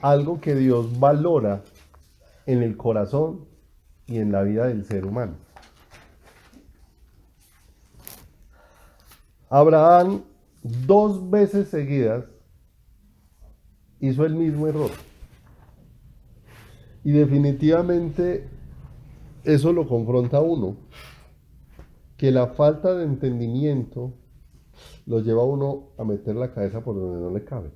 algo que Dios valora en el corazón y en la vida del ser humano. Abraham 2 veces seguidas hizo el mismo error. Y definitivamente eso lo confronta a uno. Que la falta de entendimiento lo lleva a uno a meter la cabeza por donde no le cabe.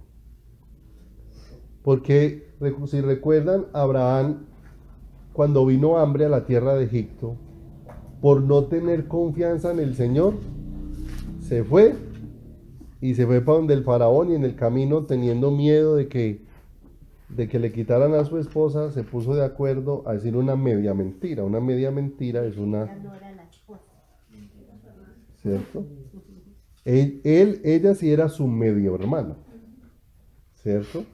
Porque si recuerdan, Abraham cuando vino hambre a la tierra de Egipto, por no tener confianza en el Señor, se fue y se fue para donde el faraón, y en el camino, teniendo miedo de que le quitaran a su esposa, se puso de acuerdo a decir una media mentira. Una media mentira es una... Ya no era la esposa. ¿Cierto? Ella sí era su medio hermana, ¿cierto?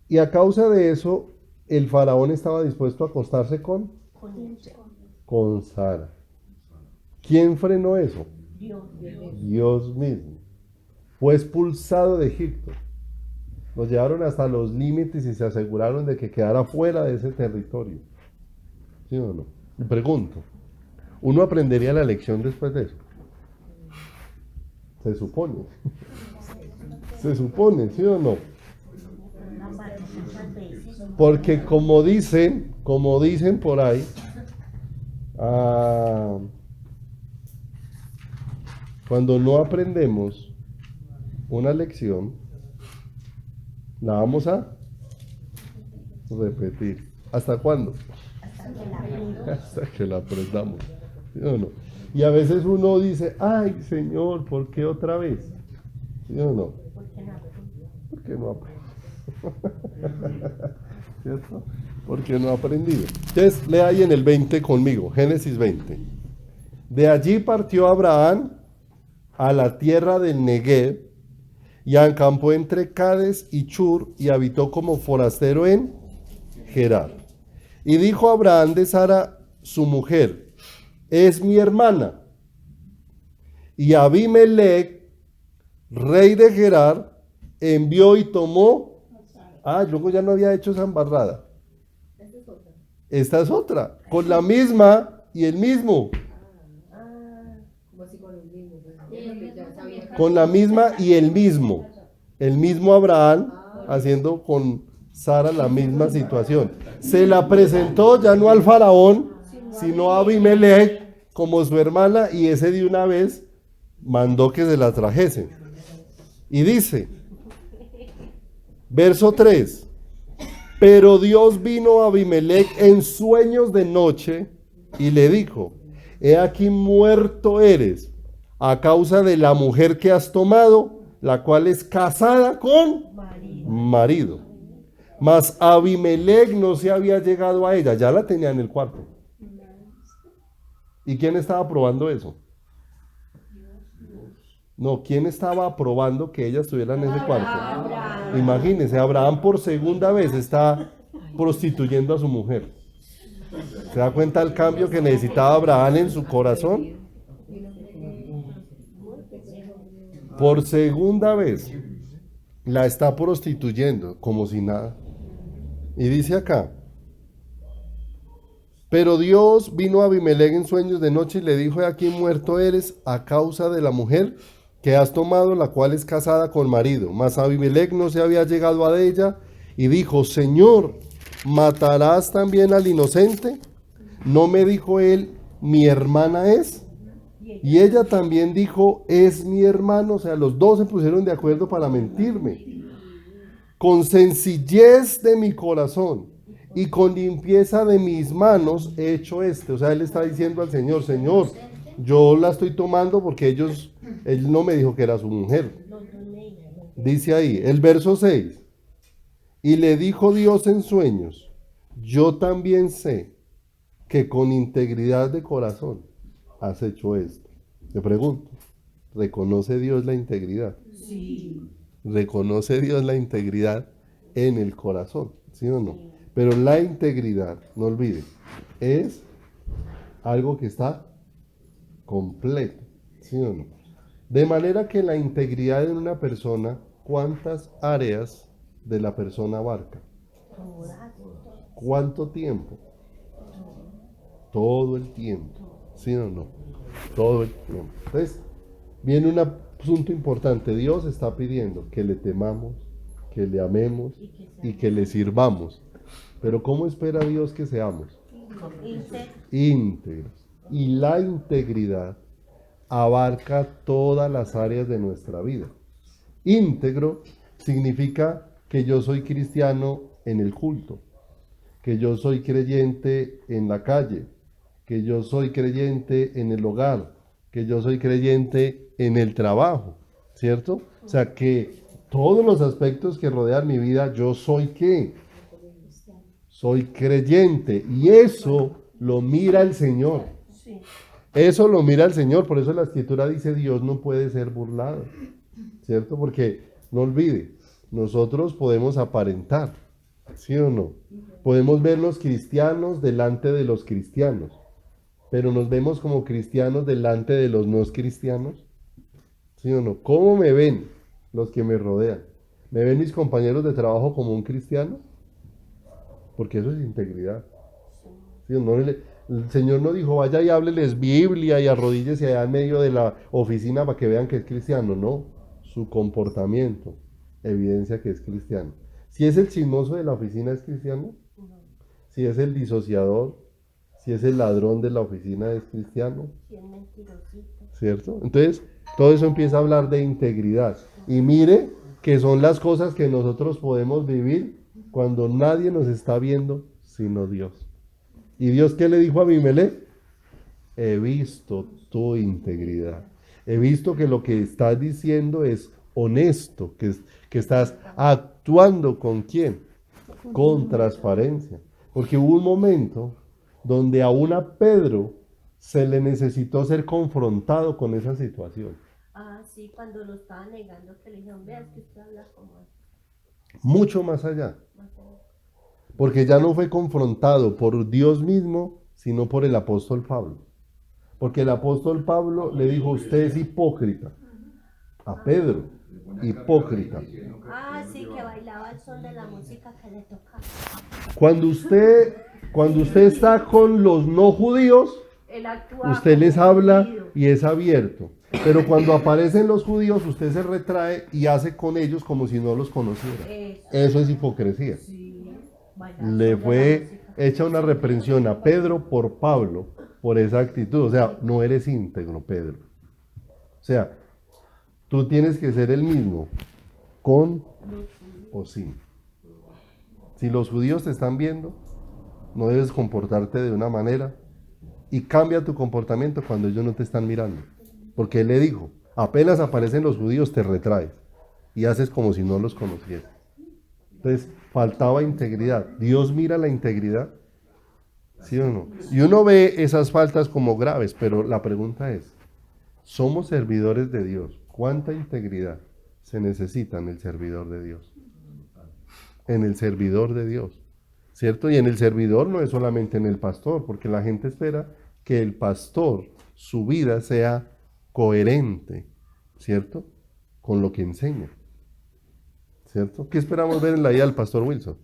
Y a causa de eso, el faraón estaba dispuesto a acostarse con Sara. ¿Quién frenó eso? Dios mismo. Fue expulsado de Egipto. Los llevaron hasta los límites y se aseguraron de que quedara fuera de ese territorio. ¿Sí o no? Y pregunto, ¿uno aprendería la lección después de eso? Se supone. Se supone, ¿sí o no? Porque como dicen por ahí, cuando no aprendemos una lección, la vamos a repetir. ¿Hasta cuándo? Hasta que la aprendamos. ¿Sí o no? Y a veces uno dice, ay Señor, ¿por qué otra vez? ¿Sí o no? Porque no aprendí. ¿Cierto? Porque no ha aprendido. Entonces, lea ahí en el 20 conmigo, Génesis 20. De allí partió Abraham a la tierra del Negev, y acampó entre Cades y Chur, y habitó como forastero en Gerar. Y dijo Abraham de Sara, su mujer, es mi hermana. Y Abimelech, rey de Gerar, envió y tomó. Luego ya no había hecho esa embarrada. Esta es otra, con la misma y el mismo. Con la misma y el mismo. El mismo Abraham haciendo con Sara la misma situación. Se la presentó ya no al faraón, sino a Abimelech como su hermana, y ese de una vez mandó que se la trajesen. Y dice, verso 3, pero Dios vino a Abimelech en sueños de noche y le dijo, he aquí muerto eres a causa de la mujer que has tomado, la cual es casada con marido. Mas Abimelech no se había llegado a ella, ya la tenía en el cuarto. ¿Y quién estaba probando eso? No, ¿quién estaba aprobando que ella estuviera en ese cuarto? Imagínense, Abraham por segunda vez está prostituyendo a su mujer. ¿Se da cuenta el cambio que necesitaba Abraham en su corazón? Por segunda vez la está prostituyendo como si nada. Y dice acá, pero Dios vino a Abimelech en sueños de noche y le dijo, aquí muerto eres a causa de la mujer que has tomado, la cual es casada con marido. Mas Abimelech no se había llegado a ella y dijo, Señor, ¿matarás también al inocente? ¿No me dijo él, mi hermana es? Y ella también dijo, es mi hermano. O sea, los dos se pusieron de acuerdo para mentirme. Con sencillez de mi corazón y con limpieza de mis manos he hecho esto. O sea, él está diciendo al Señor, Señor, yo la estoy tomando porque él no me dijo que era su mujer. Dice ahí, el verso 6, y le dijo Dios en sueños, yo también sé que con integridad de corazón has hecho esto. Te pregunto, ¿reconoce Dios la integridad? Sí. ¿Reconoce Dios la integridad en el corazón? ¿Sí o no? Pero la integridad, no olvide, es algo que está completo. ¿Sí o no? De manera que la integridad en una persona, ¿cuántas áreas de la persona abarca? ¿Cuánto tiempo? Todo el tiempo. ¿Sí o no? Todo el tiempo. Entonces, viene un asunto importante. Dios está pidiendo que le temamos, que le amemos y que le sirvamos. Pero ¿cómo espera Dios que seamos? Íntegros. Y la integridad abarca todas las áreas de nuestra vida. Íntegro significa que yo soy cristiano en el culto, que yo soy creyente en la calle, que yo soy creyente en el hogar, que yo soy creyente en el trabajo, ¿cierto? O sea, que todos los aspectos que rodean mi vida, yo soy ¿qué? Soy creyente. Y eso lo mira el Señor. Sí. Eso lo mira el Señor. Por eso la Escritura dice, Dios no puede ser burlado, ¿cierto? Porque, no olvide, nosotros podemos aparentar, ¿sí o no? Podemos vernos cristianos delante de los cristianos, pero nos vemos como cristianos delante de los no cristianos, ¿sí o no? ¿Cómo me ven los que me rodean? ¿Me ven mis compañeros de trabajo como un cristiano? Porque eso es integridad. ¿Sí o no? El Señor no dijo, vaya y hábleles Biblia y arrodíllese allá en medio de la oficina para que vean que es cristiano. No, su comportamiento evidencia que es cristiano. Si es el chismoso de la oficina, ¿es cristiano? Si es el disociador, si es el ladrón de la oficina, ¿es cristiano? Si es mentirosito. ¿Cierto? Entonces, todo eso empieza a hablar de integridad. Y mire que son las cosas que nosotros podemos vivir cuando nadie nos está viendo sino Dios. ¿Y Dios qué le dijo a Abimelech? He visto tu integridad. He visto que lo que estás diciendo es honesto, que estás actuando con quién, con transparencia. Porque hubo un momento donde aún a Pedro se le necesitó ser confrontado con esa situación. Ah, sí, cuando lo estaba negando, que le dijeron, veas que usted habla como Mucho más allá. más allá. Porque ya no fue confrontado por Dios mismo, sino por el apóstol Pablo. Porque el apóstol Pablo le dijo, usted es hipócrita. A Pedro, hipócrita. Ah, sí, que bailaba al son de la música que le tocaba. Cuando usted está con los no judíos, Él actúa usted les como habla judío. y es abierto. Pero cuando aparecen los judíos, usted se retrae y hace con ellos como si no los conociera. Eso es hipocresía. Sí, bailar al Le son de la fue música. hecha una reprensión a Pedro por Pablo, por esa actitud. O sea, no eres íntegro, Pedro. O sea, tú tienes que ser el mismo, con o sin. Si los judíos te están viendo, no debes comportarte de una manera y cambia tu comportamiento cuando ellos no te están mirando. Porque él le dijo, apenas aparecen los judíos te retraes y haces como si no los conocieras. Entonces, faltaba integridad. Dios mira la integridad, ¿sí o no? Y uno ve esas faltas como graves, pero la pregunta es, somos servidores de Dios. ¿Cuánta integridad se necesita en el servidor de Dios? En el servidor de Dios, ¿cierto? Y en el servidor no es solamente en el pastor, porque la gente espera que el pastor, su vida sea coherente, ¿cierto? Con lo que enseña, ¿cierto? ¿Qué esperamos ver en la vida del pastor Wilson?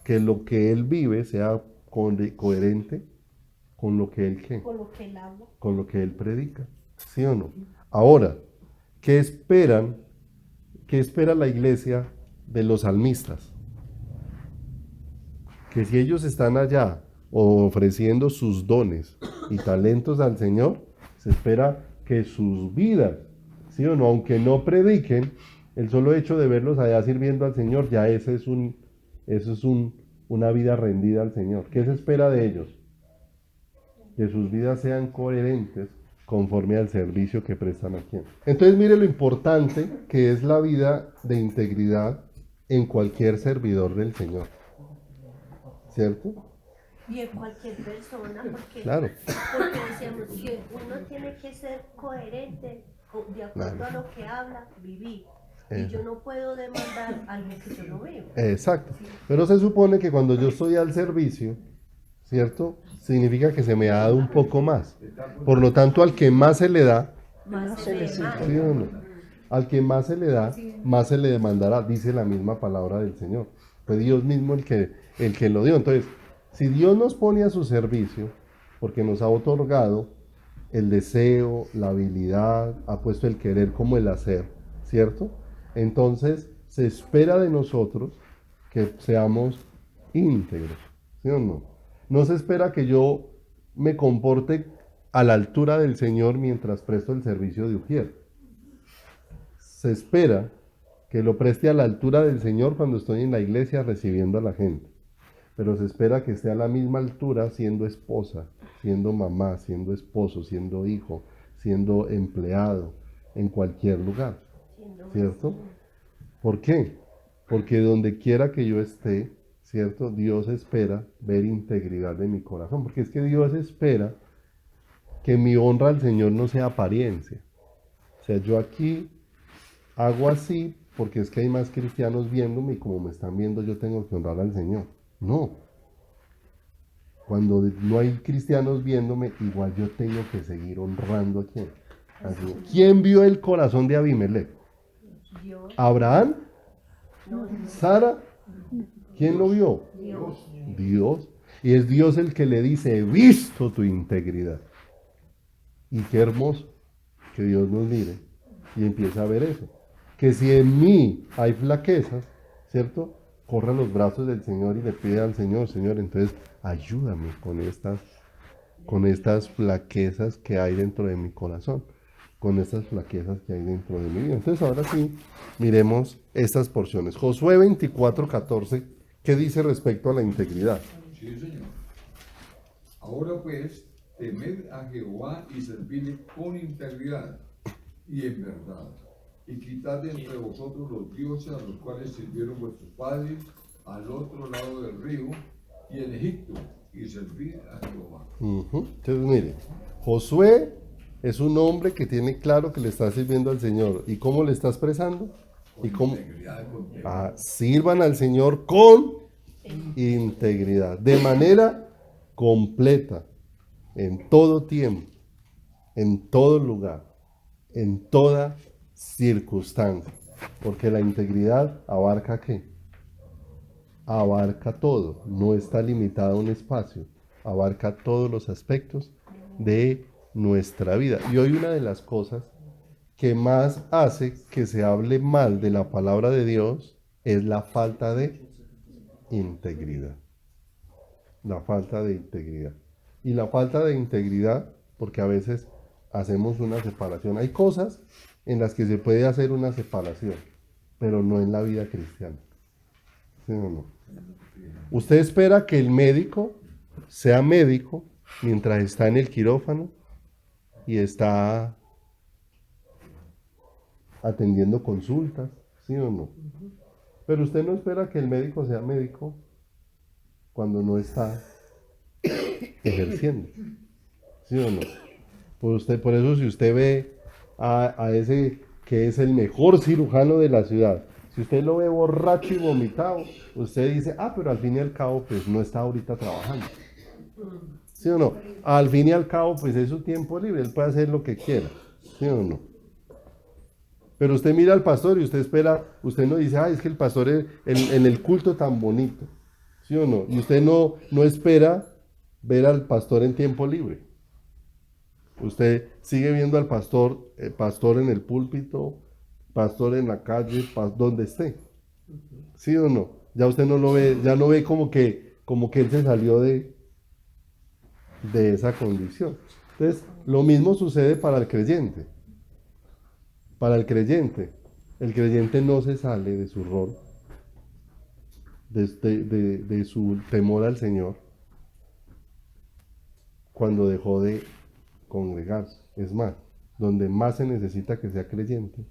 Que lo que él vive sea coherente con lo que él ¿qué? Con lo que él habla. Con lo que él predica, ¿sí o no? Ahora, ¿qué esperan? ¿Qué espera la iglesia de los salmistas? Que si ellos están allá ofreciendo sus dones y talentos al Señor, se espera que sus vidas, ¿sí o no? Aunque no prediquen, el solo hecho de verlos allá sirviendo al Señor, ya eso es una vida rendida al Señor. ¿Qué se espera de ellos? Que sus vidas sean coherentes conforme al servicio que prestan aquí. Entonces mire lo importante que es la vida de integridad en cualquier servidor del Señor, ¿cierto? Y en cualquier persona, porque, Claro. porque decíamos que uno tiene que ser coherente de acuerdo Claro. a lo que habla, vivir. Y Eso. yo no puedo demandar algo que yo no vivo. Exacto. Pero se supone que cuando yo estoy al servicio, ¿cierto? Significa que se me ha dado un poco más. Por lo tanto, al que más se le da, Más se le ¿sí demanda. o no? Al que más se le da, más se le demandará, dice la misma palabra del Señor. Fue Dios mismo el que lo dio. Entonces, si Dios nos pone a su servicio, porque nos ha otorgado el deseo, la habilidad, ha puesto el querer como el hacer, ¿cierto? Entonces, se espera de nosotros que seamos íntegros, ¿sí o no? No se espera que yo me comporte a la altura del Señor mientras presto el servicio de ujier. Se espera que lo preste a la altura del Señor cuando estoy en la iglesia recibiendo a la gente. pero se espera que esté a la misma altura siendo esposa, siendo mamá, siendo esposo, siendo hijo, siendo empleado, en cualquier lugar, ¿cierto? ¿Por qué? Porque donde quiera que yo esté, ¿cierto? Dios espera ver integridad de mi corazón, porque es que Dios espera que mi honra al Señor no sea apariencia. O sea, yo aquí hago así porque es que hay más cristianos viéndome y como me están viendo yo tengo que honrar al Señor. No. Cuando no hay cristianos viéndome, igual yo tengo que seguir honrando a quién. Así. ¿Quién vio el corazón de Abimelech? Dios. ¿Abraham? No, ¿Sara? ¿Quién lo vio? Dios. Dios. Y es Dios el que le dice, he visto tu integridad. Y qué hermoso que Dios nos mire y empieza a ver eso. Que si en mí hay flaquezas, ¿cierto? Corra los brazos del Señor y le pide al Señor, Señor, entonces ayúdame con estas flaquezas que hay dentro de mi corazón, con estas flaquezas que hay dentro de mi vida. Entonces ahora sí, miremos estas porciones. Josué 24:14, ¿qué dice respecto a la integridad? Sí, Señor. Ahora pues, temed a Jehová y servidle con integridad y en verdad. Y quitad de entre vosotros los dioses a los cuales sirvieron vuestros padres al otro lado del río y en Egipto, y servid a Jehová. Entonces mire, Josué es un hombre que tiene claro que le está sirviendo al Señor. ¿Y cómo le está expresando? Con ¿Y cómo? integridad, con integridad. Sirvan al Señor con integridad, de manera completa, en todo tiempo, en todo lugar, en toda circunstancia, porque la integridad abarca ¿qué? Abarca todo, no está limitada a un espacio, abarca todos los aspectos de nuestra vida. Y hoy una de las cosas que más hace que se hable mal de la palabra de Dios es la falta de integridad. La falta de integridad. Y la falta de integridad, porque a veces hacemos una separación. Hay cosas en las que se puede hacer una separación, pero no en la vida cristiana. ¿Sí o no? Usted espera que el médico sea médico mientras está en el quirófano y está atendiendo consultas, ¿sí o no? Pero usted no espera que el médico sea médico cuando no está ejerciendo, ¿sí o no? Por eso si usted ve a ese que es el mejor cirujano de la ciudad, si usted lo ve borracho y vomitado, usted dice, pero al fin y al cabo, pues no está ahorita trabajando, ¿sí o no? Al fin y al cabo, pues es su tiempo libre, él puede hacer lo que quiera, ¿sí o no? Pero usted mira al pastor y usted espera, usted no dice, es que el pastor es en el culto tan bonito, ¿sí o no? Y usted no espera ver al pastor en tiempo libre. Usted sigue viendo al pastor en el púlpito, pastor en la calle, donde esté, ¿sí o no? Ya usted no lo ve, ya no ve como que él se salió de esa condición. Entonces, lo mismo sucede para el creyente. Para el creyente no se sale de su rol, de su temor al Señor, cuando dejó de congregarse. Es más, donde más se necesita que sea creyente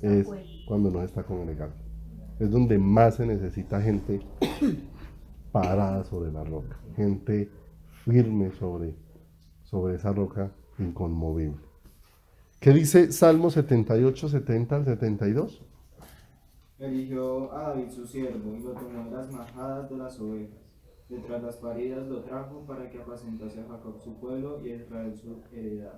es cuando no está congregando. Es donde más se necesita gente parada sobre la roca, gente firme sobre esa roca inconmovible. ¿Qué dice Salmo 78, 70 al 72? Eligió a David su siervo y lo tomó en las majadas de las ovejas. Detrás las paridas lo trajo para que apacentase a Jacob su pueblo y a Israel su heredad.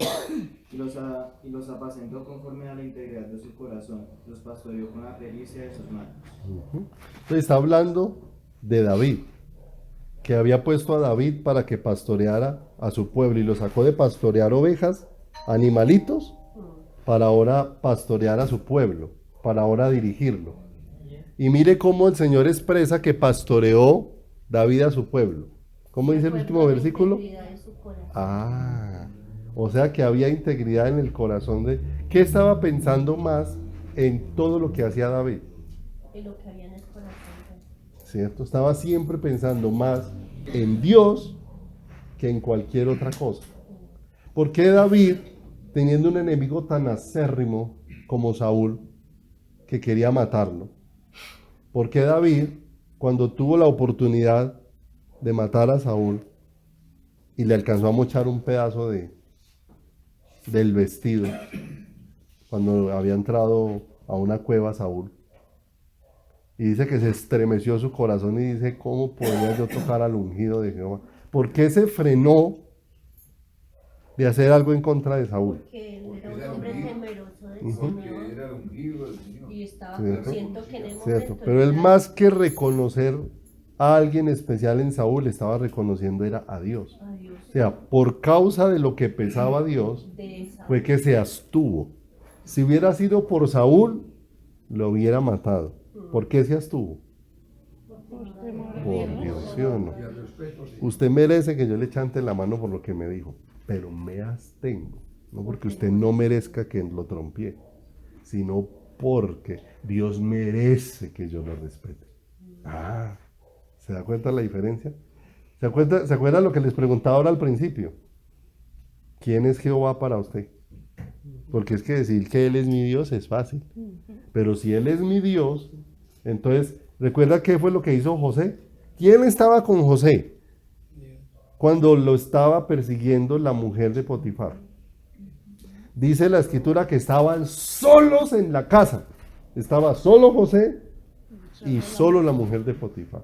Y los apacentó conforme a la integridad de su corazón. Los pastoreó con la pericia de sus manos. Está hablando de David, que había puesto a David para que pastoreara a su pueblo y lo sacó de pastorear ovejas, animalitos, para ahora pastorear a su pueblo, para ahora dirigirlo. Y mire cómo el Señor expresa que pastoreó David a su pueblo. ¿Cómo dice el último versículo? O sea que había integridad en el corazón de... ¿Qué estaba pensando más en todo lo que hacía David? En lo que había en el corazón. ¿cierto? Estaba siempre pensando más en Dios que en cualquier otra cosa. ¿Por qué David, teniendo un enemigo tan acérrimo como Saúl, que quería matarlo? ¿Por qué David, cuando tuvo la oportunidad de matar a Saúl y le alcanzó a mochar un pedazo del vestido, cuando había entrado a una cueva Saúl, y dice que se estremeció su corazón y dice, ¿cómo podría yo tocar al ungido de Jehová? ¿Por qué se frenó de hacer algo en contra de Saúl? Porque él Porque era un era hombre ungido. temeroso del Ujú. Que Señor era el ungido del Señor. y estaba ¿Cierto? consciente que en el ¿Cierto? momento Pero él era- más que reconocer a alguien especial en Saúl, estaba reconociendo era a Dios. a Dios O sea, por causa de lo que pesaba Dios, de esa fue que se abstuvo. Si hubiera sido por Saúl, lo hubiera matado. ¿Por qué se abstuvo? Por Dios, ¿sí o no? Y al respeto, sí. Usted merece que yo le chante la mano por lo que me dijo, pero me abstengo. No porque usted no merezca que lo trompee, sino porque Dios merece que yo lo respete. Ah, ¿se da cuenta la diferencia? ¿Se acuerda lo que les preguntaba ahora al principio? ¿Quién es Jehová para usted? Porque es que decir que Él es mi Dios es fácil. Pero si Él es mi Dios, entonces, ¿recuerda qué fue lo que hizo José? ¿Quién estaba con José cuando lo estaba persiguiendo la mujer de Potifar? Dice la escritura que estaban solos en la casa. Estaba solo José y solo la mujer de Potifar.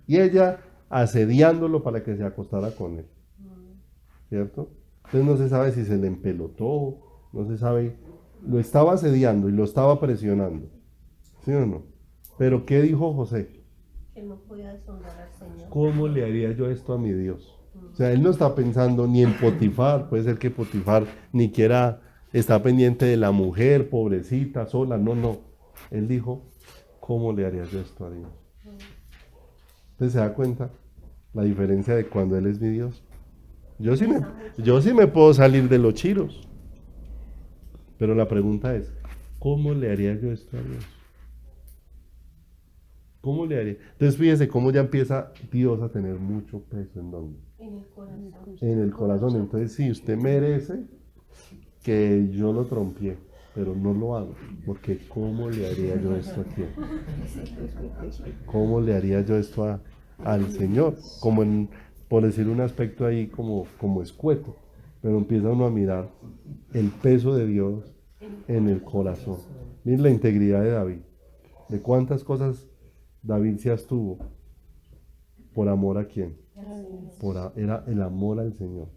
Y ella asediándolo para que se acostara con él. ¿Cierto? Entonces no se sabe si se le empelotó, no se sabe. Lo estaba asediando y lo estaba presionando. ¿Sí o no? Pero ¿qué dijo José? que no podía deshonrar al Señor. ¿Cómo le haría yo esto a mi Dios? O sea, él no está pensando ni en Potifar, puede ser que Potifar ni quiera está pendiente de la mujer, pobrecita, sola, no. Él dijo, ¿cómo le haría yo esto a Dios? Entonces se da cuenta la diferencia de cuando Él es mi Dios. Yo sí me puedo salir de los chiros, pero la pregunta es, ¿cómo le haría yo esto a Dios? ¿Cómo le haría? Entonces fíjese cómo ya empieza Dios a tener mucho peso en dónde. En el corazón. En el corazón. Entonces sí, usted merece que yo lo trompee, pero no lo hago, porque ¿cómo le haría yo esto a quién? ¿Cómo le haría yo esto al Señor? Como por decir un aspecto ahí como escueto, pero empieza uno a mirar el peso de Dios en el corazón. Miren la integridad de David, de cuántas cosas David se abstuvo por amor a quién, era el amor al Señor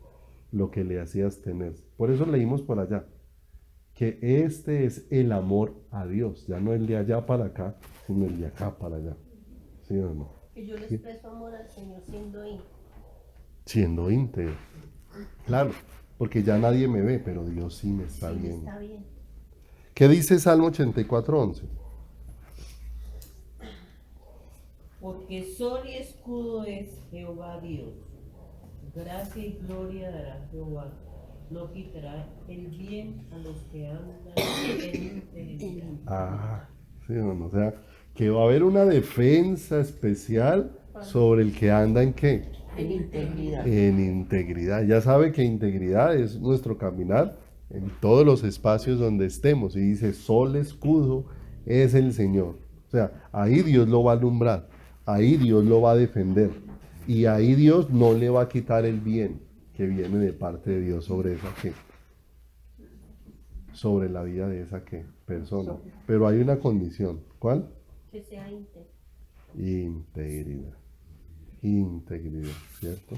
lo que le hacía abstenerse. Por eso leímos por allá que este es el amor a Dios, ya no el de allá para acá, sino el de acá para allá. ¿Sí o no? Que yo le expreso amor al Señor siendo íntegro. Siendo íntegro. Claro, porque ya nadie me ve, pero Dios sí me está Sí, viendo. está bien. ¿Qué dice Salmo 84:11? Porque sol y escudo es Jehová Dios. Gracia y gloria dará Jehová. No quitará el bien a los que andan en integridad. Ah, sí o no, o sea, que va a haber una defensa especial sobre el que anda en qué? En integridad. En integridad. Ya sabe que integridad es nuestro caminar en todos los espacios donde estemos. Y dice, sol, escudo, es el Señor. O sea, ahí Dios lo va a alumbrar, ahí Dios lo va a defender. Y ahí Dios no le va a quitar el bien que viene de parte de Dios sobre esa qué, sobre la vida de esa qué persona. Pero hay una condición. ¿Cuál? Que sea íntegro. Integridad. Integridad, ¿cierto?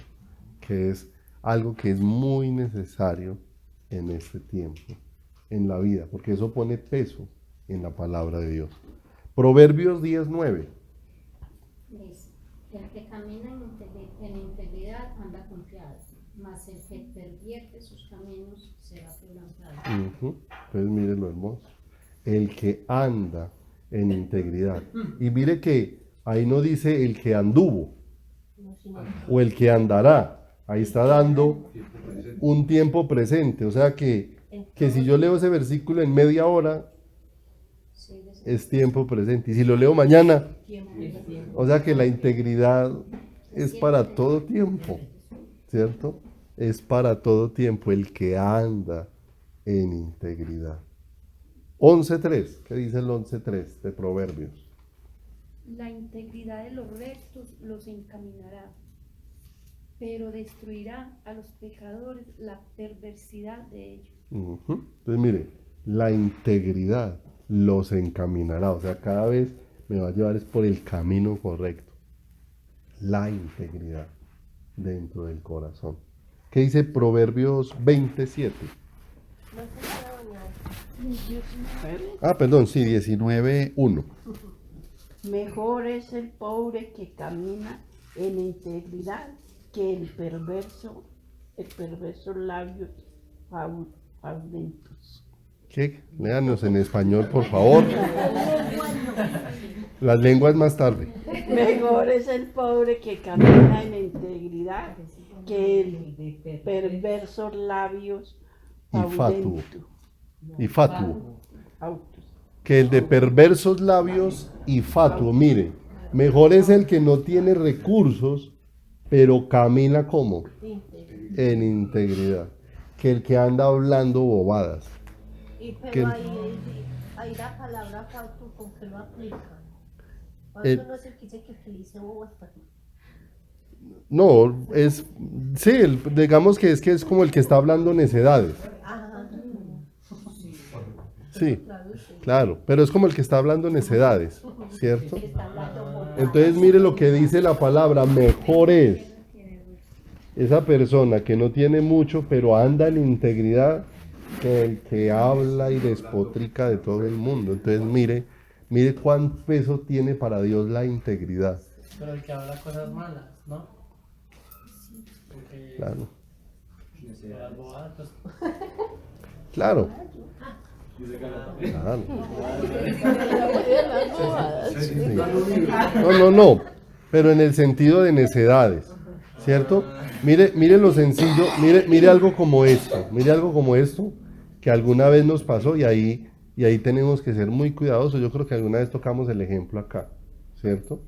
Que es algo que es muy necesario en este tiempo, en la vida, porque eso pone peso en la palabra de Dios. Proverbios 10:9. Dice, el que camina en integridad anda confiado, mas el que pervierte sus caminos será quebrantado. Entonces mire lo hermoso. El que anda en integridad. Y mire que ahí no dice el que anduvo No, sino o el que andará. Ahí está dando Tiempo presente. un tiempo presente. O sea que si yo leo ese versículo en media hora, Sigue es tiempo presente. Y si lo leo mañana, Tiempo. o sea que la integridad es para todo tiempo, ¿cierto? Es para todo tiempo el que anda en integridad. 11.3, ¿qué dice el 11.3 de Proverbios? La integridad de los rectos los encaminará, pero destruirá a los pecadores la perversidad de ellos. Ujú. Entonces mire, la integridad los encaminará, o sea, cada vez me va a llevar es por el camino correcto. La integridad dentro del corazón. ¿Qué dice Proverbios 27? No se puede bañar. Ah, perdón, sí, 19.1. Mejor es el pobre que camina en integridad que el perverso labios fraudulentos. ¿Qué? Léanos en español, por favor. Las lenguas más tarde. Mejor es el pobre que camina en integridad que el perverso labios Y fatuo. fraudulentos. Que el de perversos labios y fatuo. Mire, mejor es el que no tiene recursos, pero camina como en integridad, que el que anda hablando bobadas. Y Que- pero ahí la palabra fauto, ¿con qué lo aplica? El- Fauto no es el que dice que utilice bobas. No, es, sí, digamos que es como el que está hablando necedades. Ajá. Sí, claro, pero es como el que está hablando necedades, ¿cierto? Está hablando bobadas. Entonces mire lo que dice la palabra, mejor es esa persona que no tiene mucho, pero anda en integridad, que el que habla y despotrica de todo el mundo. Entonces mire cuán peso tiene para Dios la integridad. Pero el que habla cosas malas, ¿no? Porque Claro, las bobadas, pues, claro. Claro. Sí. No, pero en el sentido de necedades, ¿cierto? Mire lo sencillo, mire algo como esto, que alguna vez nos pasó y ahí tenemos que ser muy cuidadosos. Yo creo que alguna vez tocamos el ejemplo acá, ¿cierto?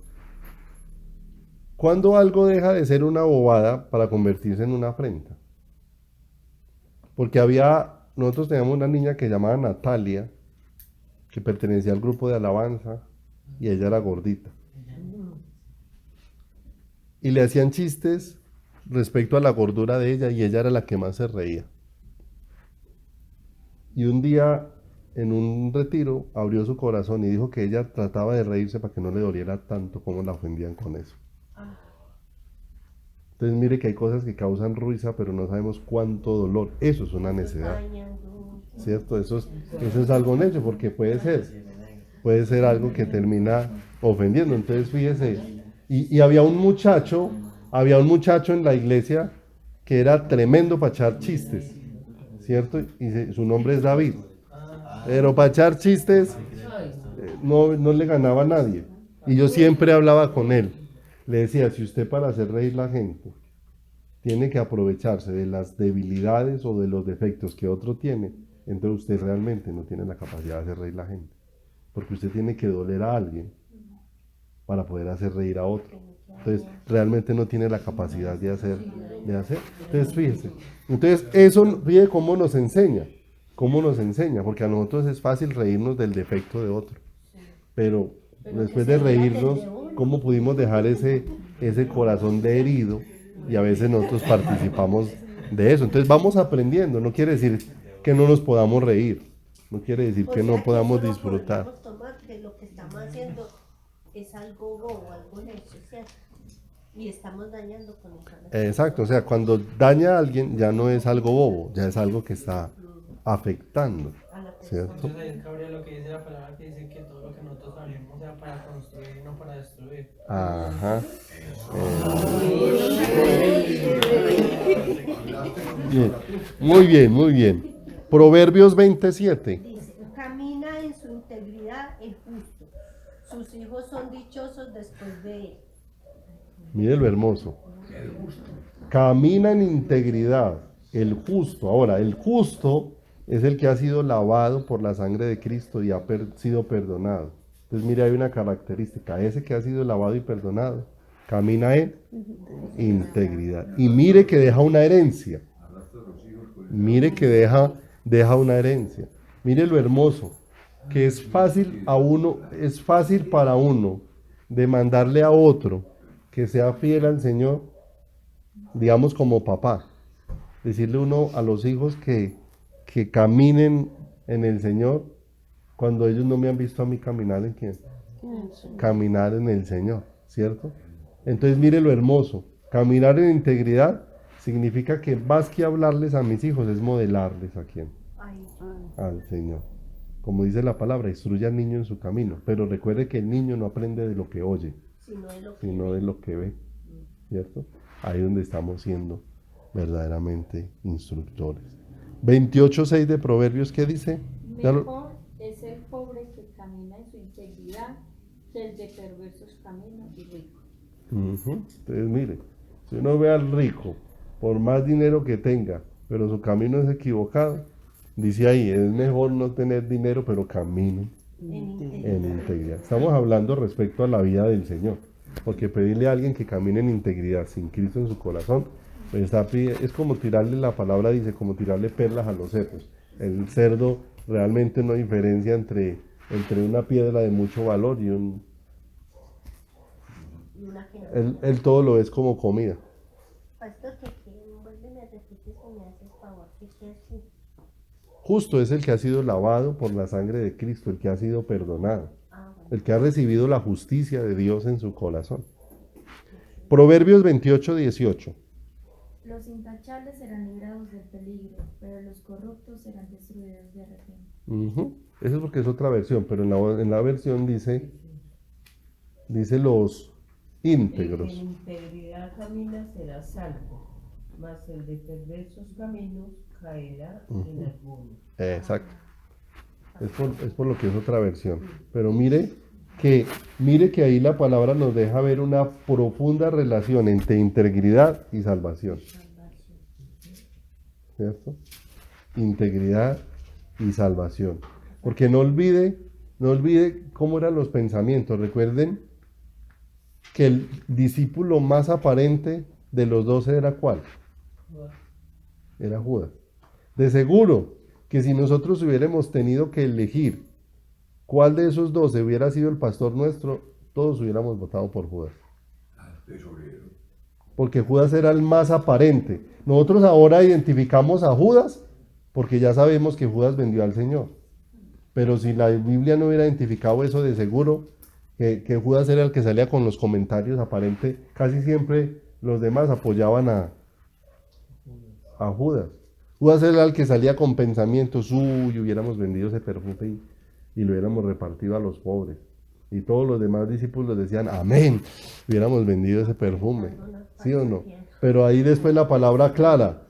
¿Cuándo algo deja de ser una bobada para convertirse en una afrenta? Porque nosotros teníamos una niña que llamaba Natalia, que pertenecía al grupo de alabanza, y ella era gordita. Y le hacían chistes respecto a la gordura de ella, y ella era la que más se reía. Y un día, en un retiro, abrió su corazón y dijo que ella trataba de reírse para que no le doliera tanto como la ofendían con eso. Entonces mire que hay cosas que causan risa, pero no sabemos cuánto dolor. Eso es una necedad, ¿cierto? Eso es algo necio, porque puede ser algo que termina ofendiendo. Entonces fíjese, y había un muchacho en la iglesia que era tremendo para echar chistes, ¿cierto? Y su nombre es David. Pero para echar chistes no le ganaba a nadie. Y yo siempre hablaba con él. Le decía, si usted para hacer reír la gente tiene que aprovecharse de las debilidades o de los defectos que otro tiene, entonces usted realmente no tiene la capacidad de hacer reír la gente. Porque usted tiene que doler a alguien para poder hacer reír a otro. Entonces realmente no tiene la capacidad de hacer. Entonces fíjese. Entonces eso, fíjese cómo nos enseña, porque a nosotros es fácil reírnos del defecto de otro. Pero después de reírnos, ¿cómo pudimos dejar ese corazón de herido? Y a veces nosotros participamos de eso. Entonces vamos aprendiendo. No quiere decir que no nos podamos reír. No quiere decir que no podamos disfrutar. Podemos tomar que lo que estamos haciendo es algo bobo, algo necio, ¿cierto? Y estamos dañando con eso. Exacto. O sea, cuando daña a alguien ya no es algo bobo, ya es algo que está afectando, ¿cierto? entonces ahí cabría lo que dice la palabra, que dice que todo lo que nosotros hablemos sea para construir y no para destruir. Ajá. Bien. Muy bien. Proverbios 27. Dice, camina en su integridad el justo. Sus hijos son dichosos después de él. Mire lo hermoso. Camina en integridad el justo. Ahora, el justo es el que ha sido lavado por la sangre de Cristo y ha sido perdonado. Entonces mire, hay una característica, ese que ha sido lavado y perdonado, camina en integridad. Y mire que deja una herencia. Mire que deja una herencia. Mire lo hermoso, que es fácil para uno demandarle a otro que sea fiel al Señor, digamos como papá. Decirle uno a los hijos que caminen en el Señor cuando ellos no me han visto a mí caminar en quién. Caminar en el Señor, ¿cierto? Entonces mire lo hermoso, caminar en integridad significa que más que hablarles a mis hijos es modelarles a quién, al Señor. Como dice la palabra, instruye al niño en su camino, pero recuerde que el niño no aprende de lo que oye, sino de lo que ve, ¿cierto? Ahí es donde estamos siendo verdaderamente instructores. 28:6 de Proverbios, ¿qué dice? Mejor es el pobre que camina en su integridad que el de perversos caminos y rico. Entonces mire, si uno ve al rico, por más dinero que tenga, pero su camino es equivocado, dice ahí, es mejor no tener dinero, pero camine en integridad. Estamos hablando respecto a la vida del Señor, porque pedirle a alguien que camine en integridad sin Cristo en su corazón, pues es como tirarle, la palabra dice, como tirarle perlas a los cerdos. El cerdo realmente no diferencia entre una piedra de mucho valor y él todo lo es como comida. Pastor, vuélveme a repetir si me haces favor, que así. Justo es el que ha sido lavado por la sangre de Cristo, el que ha sido perdonado, el que ha recibido la justicia de Dios en su corazón. Proverbios 28:18. Los intachables serán librados del peligro, pero los corruptos serán destruidos de repente. Eso es porque es otra versión, pero en la versión dice los íntegros. El que en integridad camina será salvo, mas el de perversos caminos caerá en alguno. Exacto. Es por lo que es otra versión. Pero mire que ahí la palabra nos deja ver una profunda relación entre integridad y salvación. ¿Cierto? Integridad y salvación. Porque no olvide cómo eran los pensamientos. Recuerden que el discípulo más aparente de los 12 era ¿cuál? Era Judas. De seguro que si nosotros hubiéramos tenido que elegir cuál de esos 12 hubiera sido el pastor nuestro, todos hubiéramos votado por Judas. Porque Judas era el más aparente. Nosotros ahora identificamos a Judas porque ya sabemos que Judas vendió al Señor. Pero si la Biblia no hubiera identificado eso, de seguro que Judas era el que salía con los comentarios aparentes. Casi siempre los demás apoyaban a Judas. Judas era el que salía con pensamientos, hubiéramos vendido ese perfume y lo hubiéramos repartido a los pobres. Y todos los demás discípulos decían, amén, hubiéramos vendido ese perfume. ¿Sí o no? Pero ahí después la palabra clara,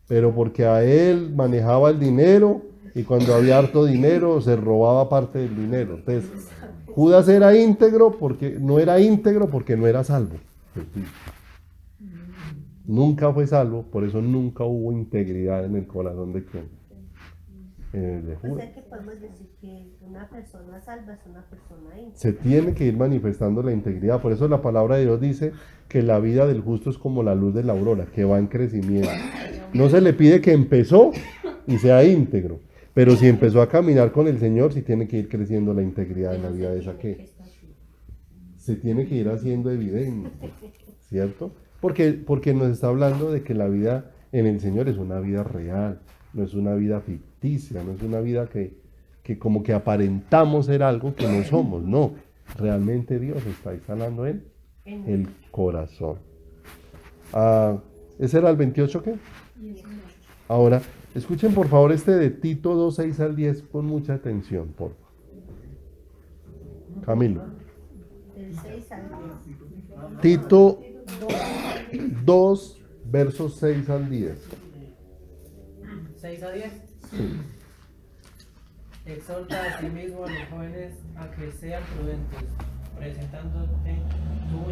pero porque a él manejaba el dinero y cuando había harto dinero se robaba parte del dinero. Entonces, Judas era íntegro porque no era salvo. Nunca fue salvo, por eso nunca hubo integridad en el corazón de quién. En el de Judas. O sea que podemos decir que una persona salva es una persona íntegra. Se tiene que ir manifestando la integridad. Por eso la palabra de Dios dice que la vida del justo es como la luz de la aurora, que va en crecimiento. No se le pide que empezó y sea íntegro, pero si empezó a caminar con el Señor, sí tiene que ir creciendo la integridad en la vida de esa que se tiene que ir haciendo evidente, ¿cierto? Porque nos está hablando de que la vida en el Señor es una vida real, no es una vida ficticia, no es una vida que como que aparentamos ser algo que no somos, no, realmente Dios está instalando en el corazón. ¿Ese era el 28 qué? Ahora, escuchen por favor este de Tito 2:6 al 10 con mucha atención, por favor. Camilo. Del 6 al 10. Tito 2, versos 6 al 10. 6 a 10. Sí. Exhorta a sí mismo a los jóvenes a que sean prudentes, presentándote tú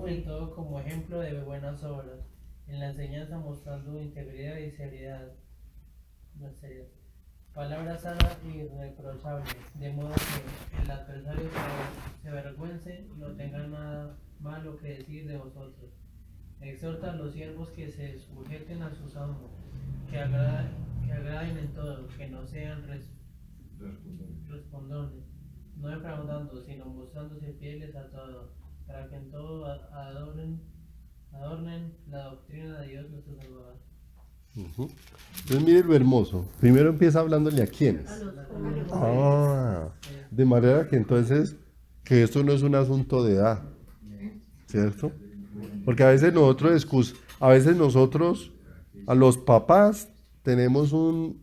en todo como ejemplo de buenas obras, en la enseñanza mostrando integridad y seriedad, groserías. Palabra sana y irreprochable, de modo que el adversario se avergüence y no tenga nada malo que decir de vosotros. Exhorta a los siervos que se sujeten a sus amos, que agraden en todo, que no sean respondones, no defraudando, sino mostrándose fieles a todo, para que en todo adornen la doctrina de Dios nuestro Salvador. Entonces mire lo hermoso. Primero empieza hablándole a quiénes. De manera que entonces, que esto no es un asunto de edad, ¿cierto? Porque a veces nosotros, a los papás, tenemos un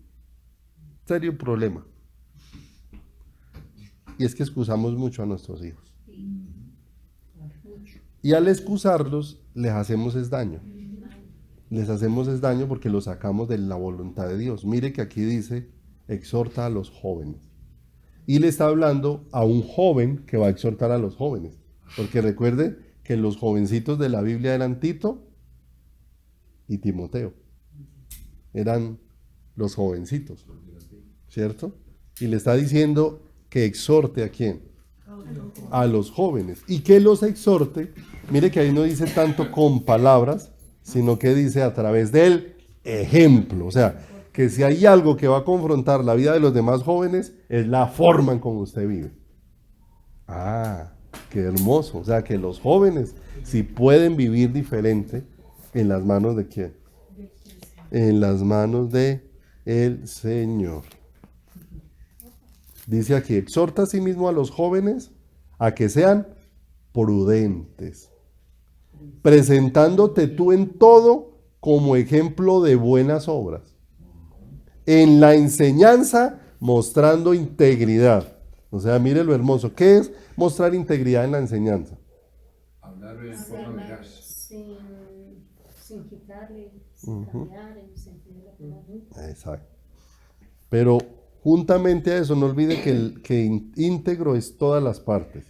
serio problema. Y es que excusamos mucho a nuestros hijos. Y al excusarlos, les hacemos es daño. Les hacemos es daño porque los sacamos de la voluntad de Dios. Mire que aquí dice, exhorta a los jóvenes. Y le está hablando a un joven que va a exhortar a los jóvenes. Porque recuerde que los jovencitos de la Biblia eran Tito y Timoteo. Eran los jovencitos, ¿cierto? Y le está diciendo que exhorte ¿a quién? A los jóvenes. Y que los exhorte, mire que ahí no dice tanto con palabras, sino que dice a través del ejemplo. O sea, que si hay algo que va a confrontar la vida de los demás jóvenes, es la forma en cómo usted vive. Qué hermoso. O sea, que los jóvenes, si pueden vivir diferente, ¿en las manos de quién? En las manos de el Señor. Dice aquí, exhorta a sí mismo a los jóvenes a que sean prudentes, presentándote tú en todo como ejemplo de buenas obras, en la enseñanza mostrando integridad. O sea, mire lo hermoso. ¿Qué es mostrar integridad en la enseñanza? Hablar en forma veraz. Sin quitarle, sin cambiar el sentido de la palabra. Exacto. Pero juntamente a eso, no olvide que íntegro es todas las partes.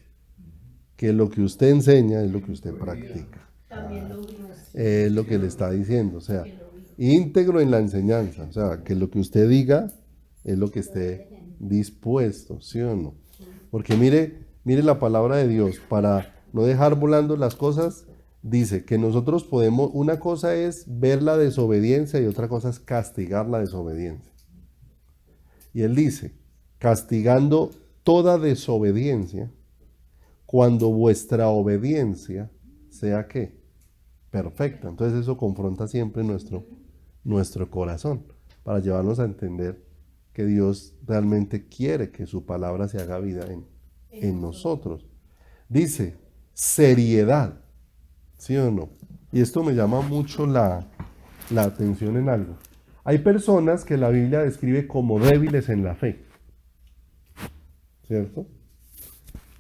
Que lo que usted enseña es lo que usted practica. Es lo que le está diciendo. O sea, íntegro en la enseñanza. O sea, que lo que usted diga es lo que esté dispuesto, ¿sí o no? Porque mire la palabra de Dios, para no dejar volando las cosas, dice que nosotros podemos, una cosa es ver la desobediencia y otra cosa es castigar la desobediencia. Y él dice, castigando toda desobediencia, cuando vuestra obediencia sea ¿qué? Perfecta. Entonces eso confronta siempre nuestro corazón, para llevarnos a entender que Dios realmente quiere que su palabra se haga vida en nosotros. Dice, seriedad, ¿sí o no? Y esto me llama mucho la atención en algo. Hay personas que la Biblia describe como débiles en la fe, ¿cierto?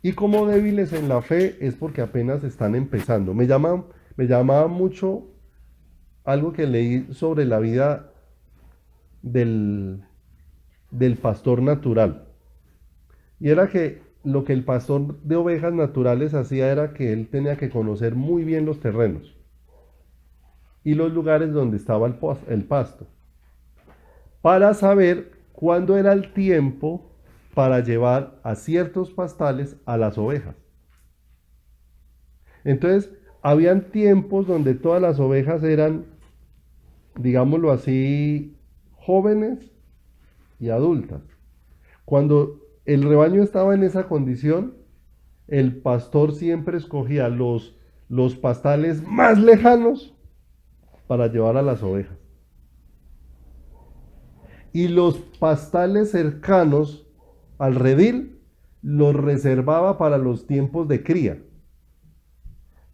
Y como débiles en la fe es porque apenas están empezando. Me llamaba mucho algo que leí sobre la vida del pastor natural. Y era que lo que el pastor de ovejas naturales hacía era que él tenía que conocer muy bien los terrenos y los lugares donde estaba el pasto, para saber cuándo era el tiempo para llevar a ciertos pastales a las ovejas. Entonces, habían tiempos donde todas las ovejas eran, digámoslo así, jóvenes y adultas. Cuando el rebaño estaba en esa condición, el pastor siempre escogía los pastales más lejanos para llevar a las ovejas. Y los pastales cercanos al redil los reservaba para los tiempos de cría,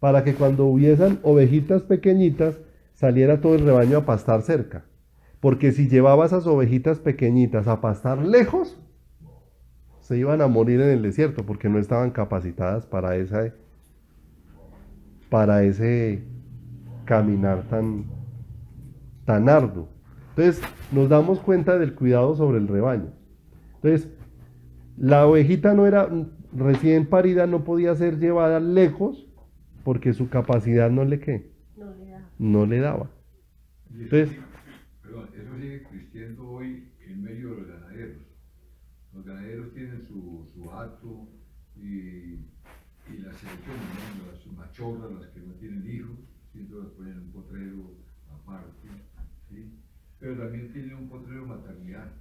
para que cuando hubiesen ovejitas pequeñitas saliera todo el rebaño a pastar cerca. Porque si llevaba esas ovejitas pequeñitas a pastar lejos, se iban a morir en el desierto, porque no estaban capacitadas para ese caminar tan arduo. Entonces, nos damos cuenta del cuidado sobre el rebaño. Entonces, la ovejita no era recién parida, no podía ser llevada lejos, porque su capacidad no le daba. Entonces, perdón, eso sigue existiendo hoy en medio de los ganaderos. Los ganaderos tienen su hato y las selecciones, ¿no? Las machorras, las que no tienen hijos, siempre las ponen en un potrero aparte, ¿sí? Pero también tienen un potrero de maternidad,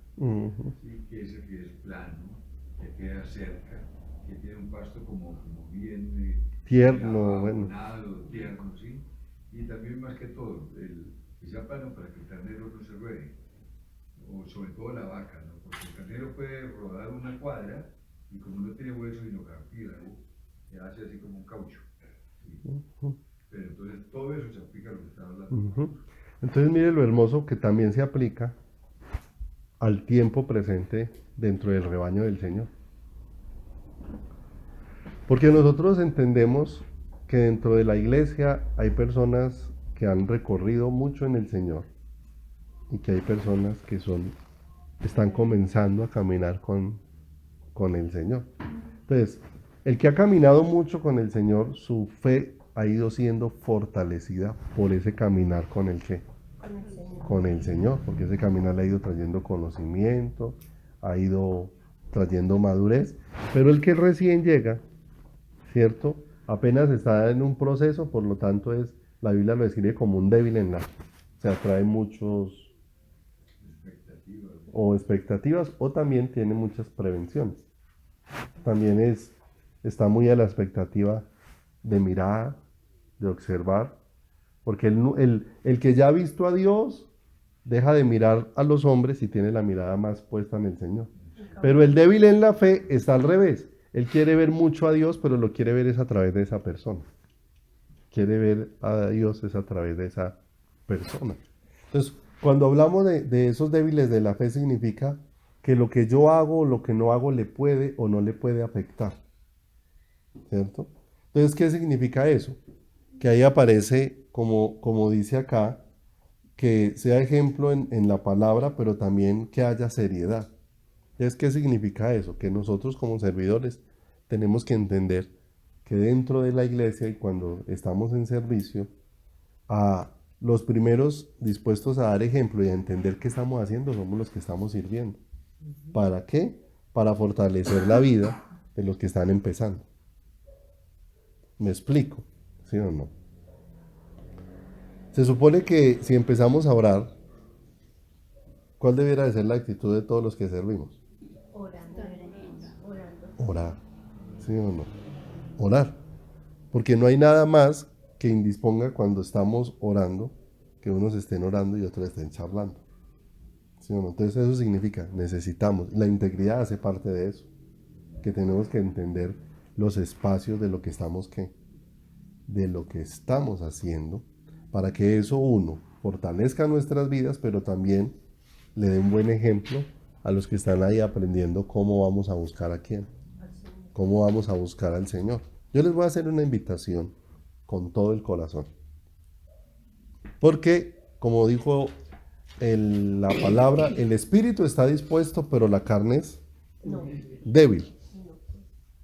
¿sí? Que es el que es plano, que queda cerca, que tiene un pasto como bien tierno, bueno. tierno, ¿sí? Y también más que todo, que sea plano para que el carnero no se ruede, o sobre todo la vaca, ¿no? Porque el carnero puede rodar una cuadra y como no tiene hueso sino cartílago, se hace así como un caucho, ¿sí? Pero entonces todo eso se aplica a lo que está hablando. Entonces mire lo hermoso que también se aplica al tiempo presente dentro del rebaño del Señor. Porque nosotros entendemos que dentro de la iglesia hay personas que han recorrido mucho en el Señor y que hay personas que están comenzando a caminar con el Señor. Entonces, el que ha caminado mucho con el Señor, su fe ha ido siendo fortalecida por ese caminar con el que con el Señor, porque ese caminar le ha ido trayendo conocimiento, ha ido trayendo madurez, pero el que recién llega, ¿cierto? Apenas está en un proceso, por lo tanto la Biblia lo describe como un débil en la, o sea, trae muchos expectativas o también tiene muchas prevenciones. También está muy a la expectativa de mirar, de observar, porque el que ya ha visto a Dios deja de mirar a los hombres y tiene la mirada más puesta en el Señor. Pero el débil en la fe está al revés. Él quiere ver mucho a Dios, pero lo quiere ver es a través de esa persona. Quiere ver a Dios es a través de esa persona. Entonces, cuando hablamos de esos débiles de la fe, significa que lo que yo hago o lo que no hago le puede o no le puede afectar. ¿Cierto? Entonces, ¿qué significa eso? Que ahí aparece, como dice acá, que sea ejemplo en la palabra, pero también que haya seriedad. Entonces, ¿qué significa eso? Que nosotros como servidores tenemos que entender que dentro de la iglesia y cuando estamos en servicio, a los primeros dispuestos a dar ejemplo y a entender qué estamos haciendo somos los que estamos sirviendo. ¿Para qué? Para fortalecer la vida de los que están empezando. ¿Me explico? ¿Sí o no? Se supone que si empezamos a orar, ¿cuál debiera de ser la actitud de todos los que servimos? Orar. ¿Sí o no? Orar. Porque no hay nada más que indisponga cuando estamos orando, que unos estén orando y otros estén charlando. ¿Sí o no? Entonces eso significa, necesitamos, la integridad hace parte de eso, que tenemos que entender los espacios de lo que estamos haciendo, para que eso uno fortalezca nuestras vidas, pero también le dé un buen ejemplo a los que están ahí aprendiendo cómo vamos a buscar a quién, cómo vamos a buscar al Señor. Yo les voy a hacer una invitación con todo el corazón, porque como dijo la palabra, el espíritu está dispuesto, pero la carne es débil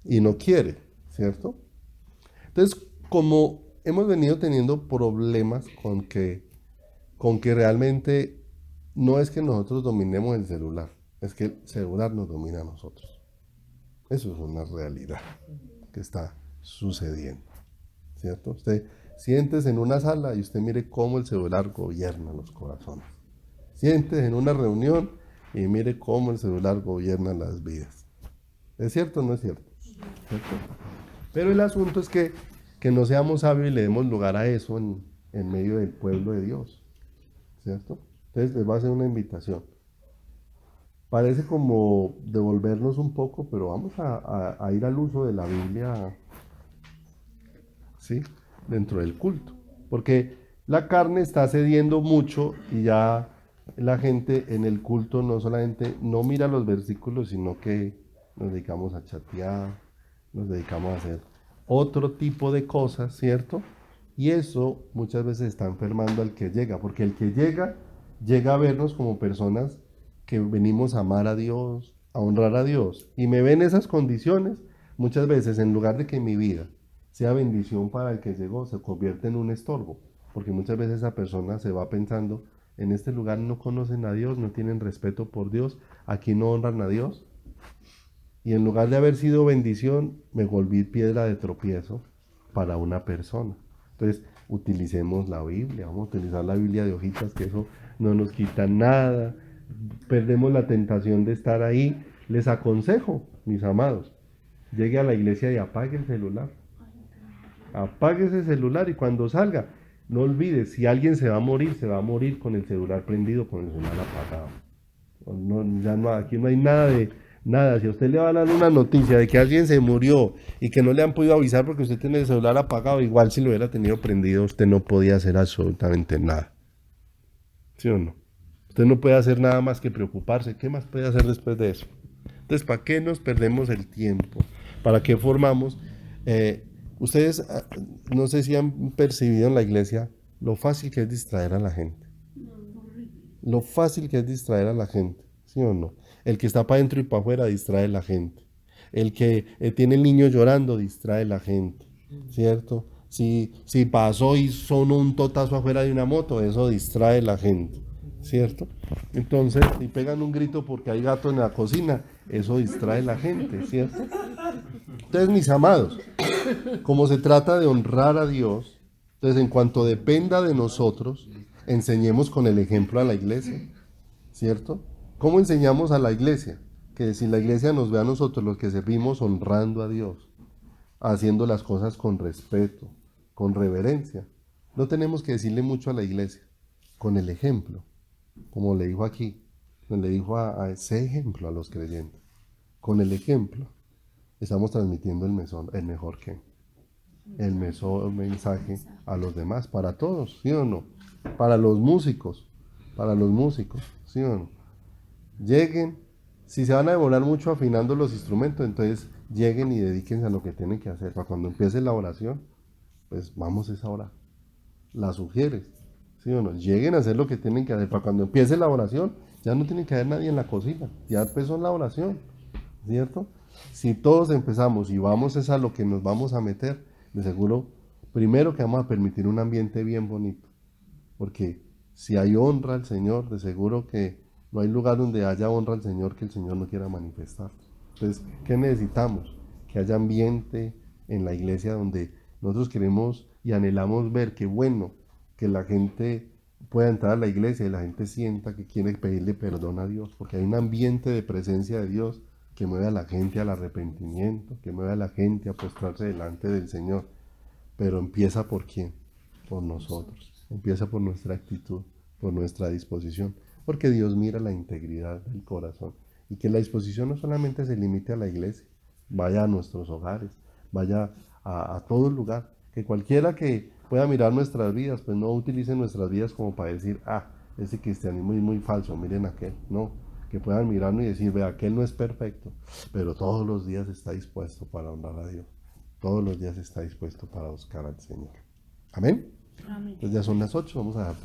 y no quiere, ¿cierto? Entonces, como hemos venido teniendo problemas con que realmente no es que nosotros dominemos el celular, es que el celular nos domina a nosotros. Eso es una realidad que está sucediendo, ¿cierto? Usted siéntese en una sala y usted mire cómo el celular gobierna los corazones. Siéntese en una reunión y mire cómo el celular gobierna las vidas. ¿Es cierto o no es cierto? ¿Cierto? Pero el asunto es que no seamos sabios y le demos lugar a eso en medio del pueblo de Dios, ¿cierto? Entonces les voy a hacer una invitación. Parece como devolvernos un poco, pero vamos a ir al uso de la Biblia, ¿sí? Dentro del culto. Porque la carne está cediendo mucho y ya la gente en el culto no solamente no mira los versículos, sino que nos dedicamos a chatear, nos dedicamos a hacer otro tipo de cosas, ¿cierto? Y eso muchas veces está enfermando al que llega, porque el que llega a vernos como personas que venimos a amar a Dios, a honrar a Dios, y me ven esas condiciones, muchas veces en lugar de que mi vida sea bendición para el que llegó, se convierte en un estorbo, porque muchas veces esa persona se va pensando en este lugar no conocen a Dios, no tienen respeto por Dios, aquí no honran a Dios. Y en lugar de haber sido bendición, me volví piedra de tropiezo para una persona. Entonces, utilicemos la Biblia, vamos a utilizar la Biblia de hojitas, que eso no nos quita nada. Perdemos la tentación de estar ahí. Les aconsejo, mis amados, llegue a la iglesia y apague el celular. Apague ese celular y cuando salga, no olvide, si alguien se va a morir con el celular prendido, con el celular apagado. Aquí no hay nada de nada. Si a usted le van a dar una noticia de que alguien se murió y que no le han podido avisar porque usted tiene el celular apagado, igual si lo hubiera tenido prendido, usted no podía hacer absolutamente nada. ¿Sí o no? Usted no puede hacer nada más que preocuparse. ¿Qué más puede hacer después de eso? Entonces, ¿para qué nos perdemos el tiempo? ¿Para qué formamos? Ustedes, no sé si han percibido en la iglesia lo fácil que es distraer a la gente. Lo fácil que es distraer a la gente, ¿sí o no? El que está para adentro y para afuera distrae a la gente. El que tiene el niño llorando distrae a la gente, ¿cierto? Si pasó y sonó un totazo afuera de una moto, eso distrae a la gente, ¿cierto? Entonces, si pegan un grito porque hay gato en la cocina, eso distrae a la gente, ¿cierto? Entonces, mis amados, como se trata de honrar a Dios, entonces en cuanto dependa de nosotros, enseñemos con el ejemplo a la iglesia, ¿cierto? ¿Cómo enseñamos a la iglesia? Que si la iglesia nos ve a nosotros los que servimos honrando a Dios, haciendo las cosas con respeto, con reverencia, no tenemos que decirle mucho a la iglesia, con el ejemplo, como le dijo aquí, le dijo a ese ejemplo a los creyentes, con el ejemplo estamos transmitiendo el mejor mensaje a los demás, para todos, ¿sí o no? Para los músicos, ¿sí o no? Lleguen, si se van a demorar mucho afinando los instrumentos, entonces lleguen y dedíquense a lo que tienen que hacer. Para cuando empiece la oración, pues vamos a esa hora. La sugieres, ¿sí o no? Lleguen a hacer lo que tienen que hacer. Para cuando empiece la oración, ya no tiene que haber nadie en la cocina, ya empezó la oración, ¿cierto? Si todos empezamos y vamos es a lo que nos vamos a meter, de seguro, primero que vamos a permitir un ambiente bien bonito, porque si hay honra al Señor, de seguro que no hay lugar donde haya honra al Señor que el Señor no quiera manifestar. Entonces, ¿qué necesitamos? Que haya ambiente en la iglesia donde nosotros queremos y anhelamos ver que bueno, que la gente pueda entrar a la iglesia y la gente sienta que quiere pedirle perdón a Dios, porque hay un ambiente de presencia de Dios que mueve a la gente al arrepentimiento, que mueve a la gente a postrarse delante del Señor. Pero empieza ¿por quién? Por nosotros. Empieza por nuestra actitud, por nuestra disposición, porque Dios mira la integridad del corazón y que la disposición no solamente se limite a la iglesia, vaya a nuestros hogares, vaya a todo lugar, que cualquiera que pueda mirar nuestras vidas, pues no utilice nuestras vidas como para decir, ese cristianismo es muy falso, miren aquel, no, que puedan mirarnos y decir, ve, aquel no es perfecto, pero todos los días está dispuesto para honrar a Dios, todos los días está dispuesto para buscar al Señor. ¿Amén? Amén. Pues ya son las 8, vamos a dejar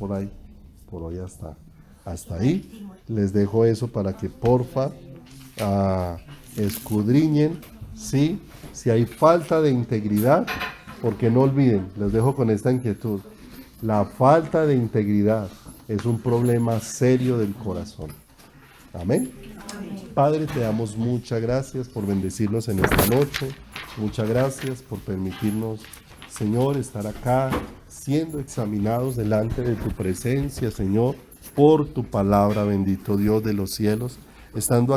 por hoy hasta ahí. Les dejo eso para que porfa escudriñen, ¿sí? Si hay falta de integridad, porque no olviden, les dejo con esta inquietud, la falta de integridad es un problema serio del corazón. Amén. Padre, te damos muchas gracias por bendecirnos en esta noche, muchas gracias por permitirnos, Señor, estar acá siendo examinados delante de tu presencia, Señor, por tu palabra, bendito Dios de los cielos, estando aquí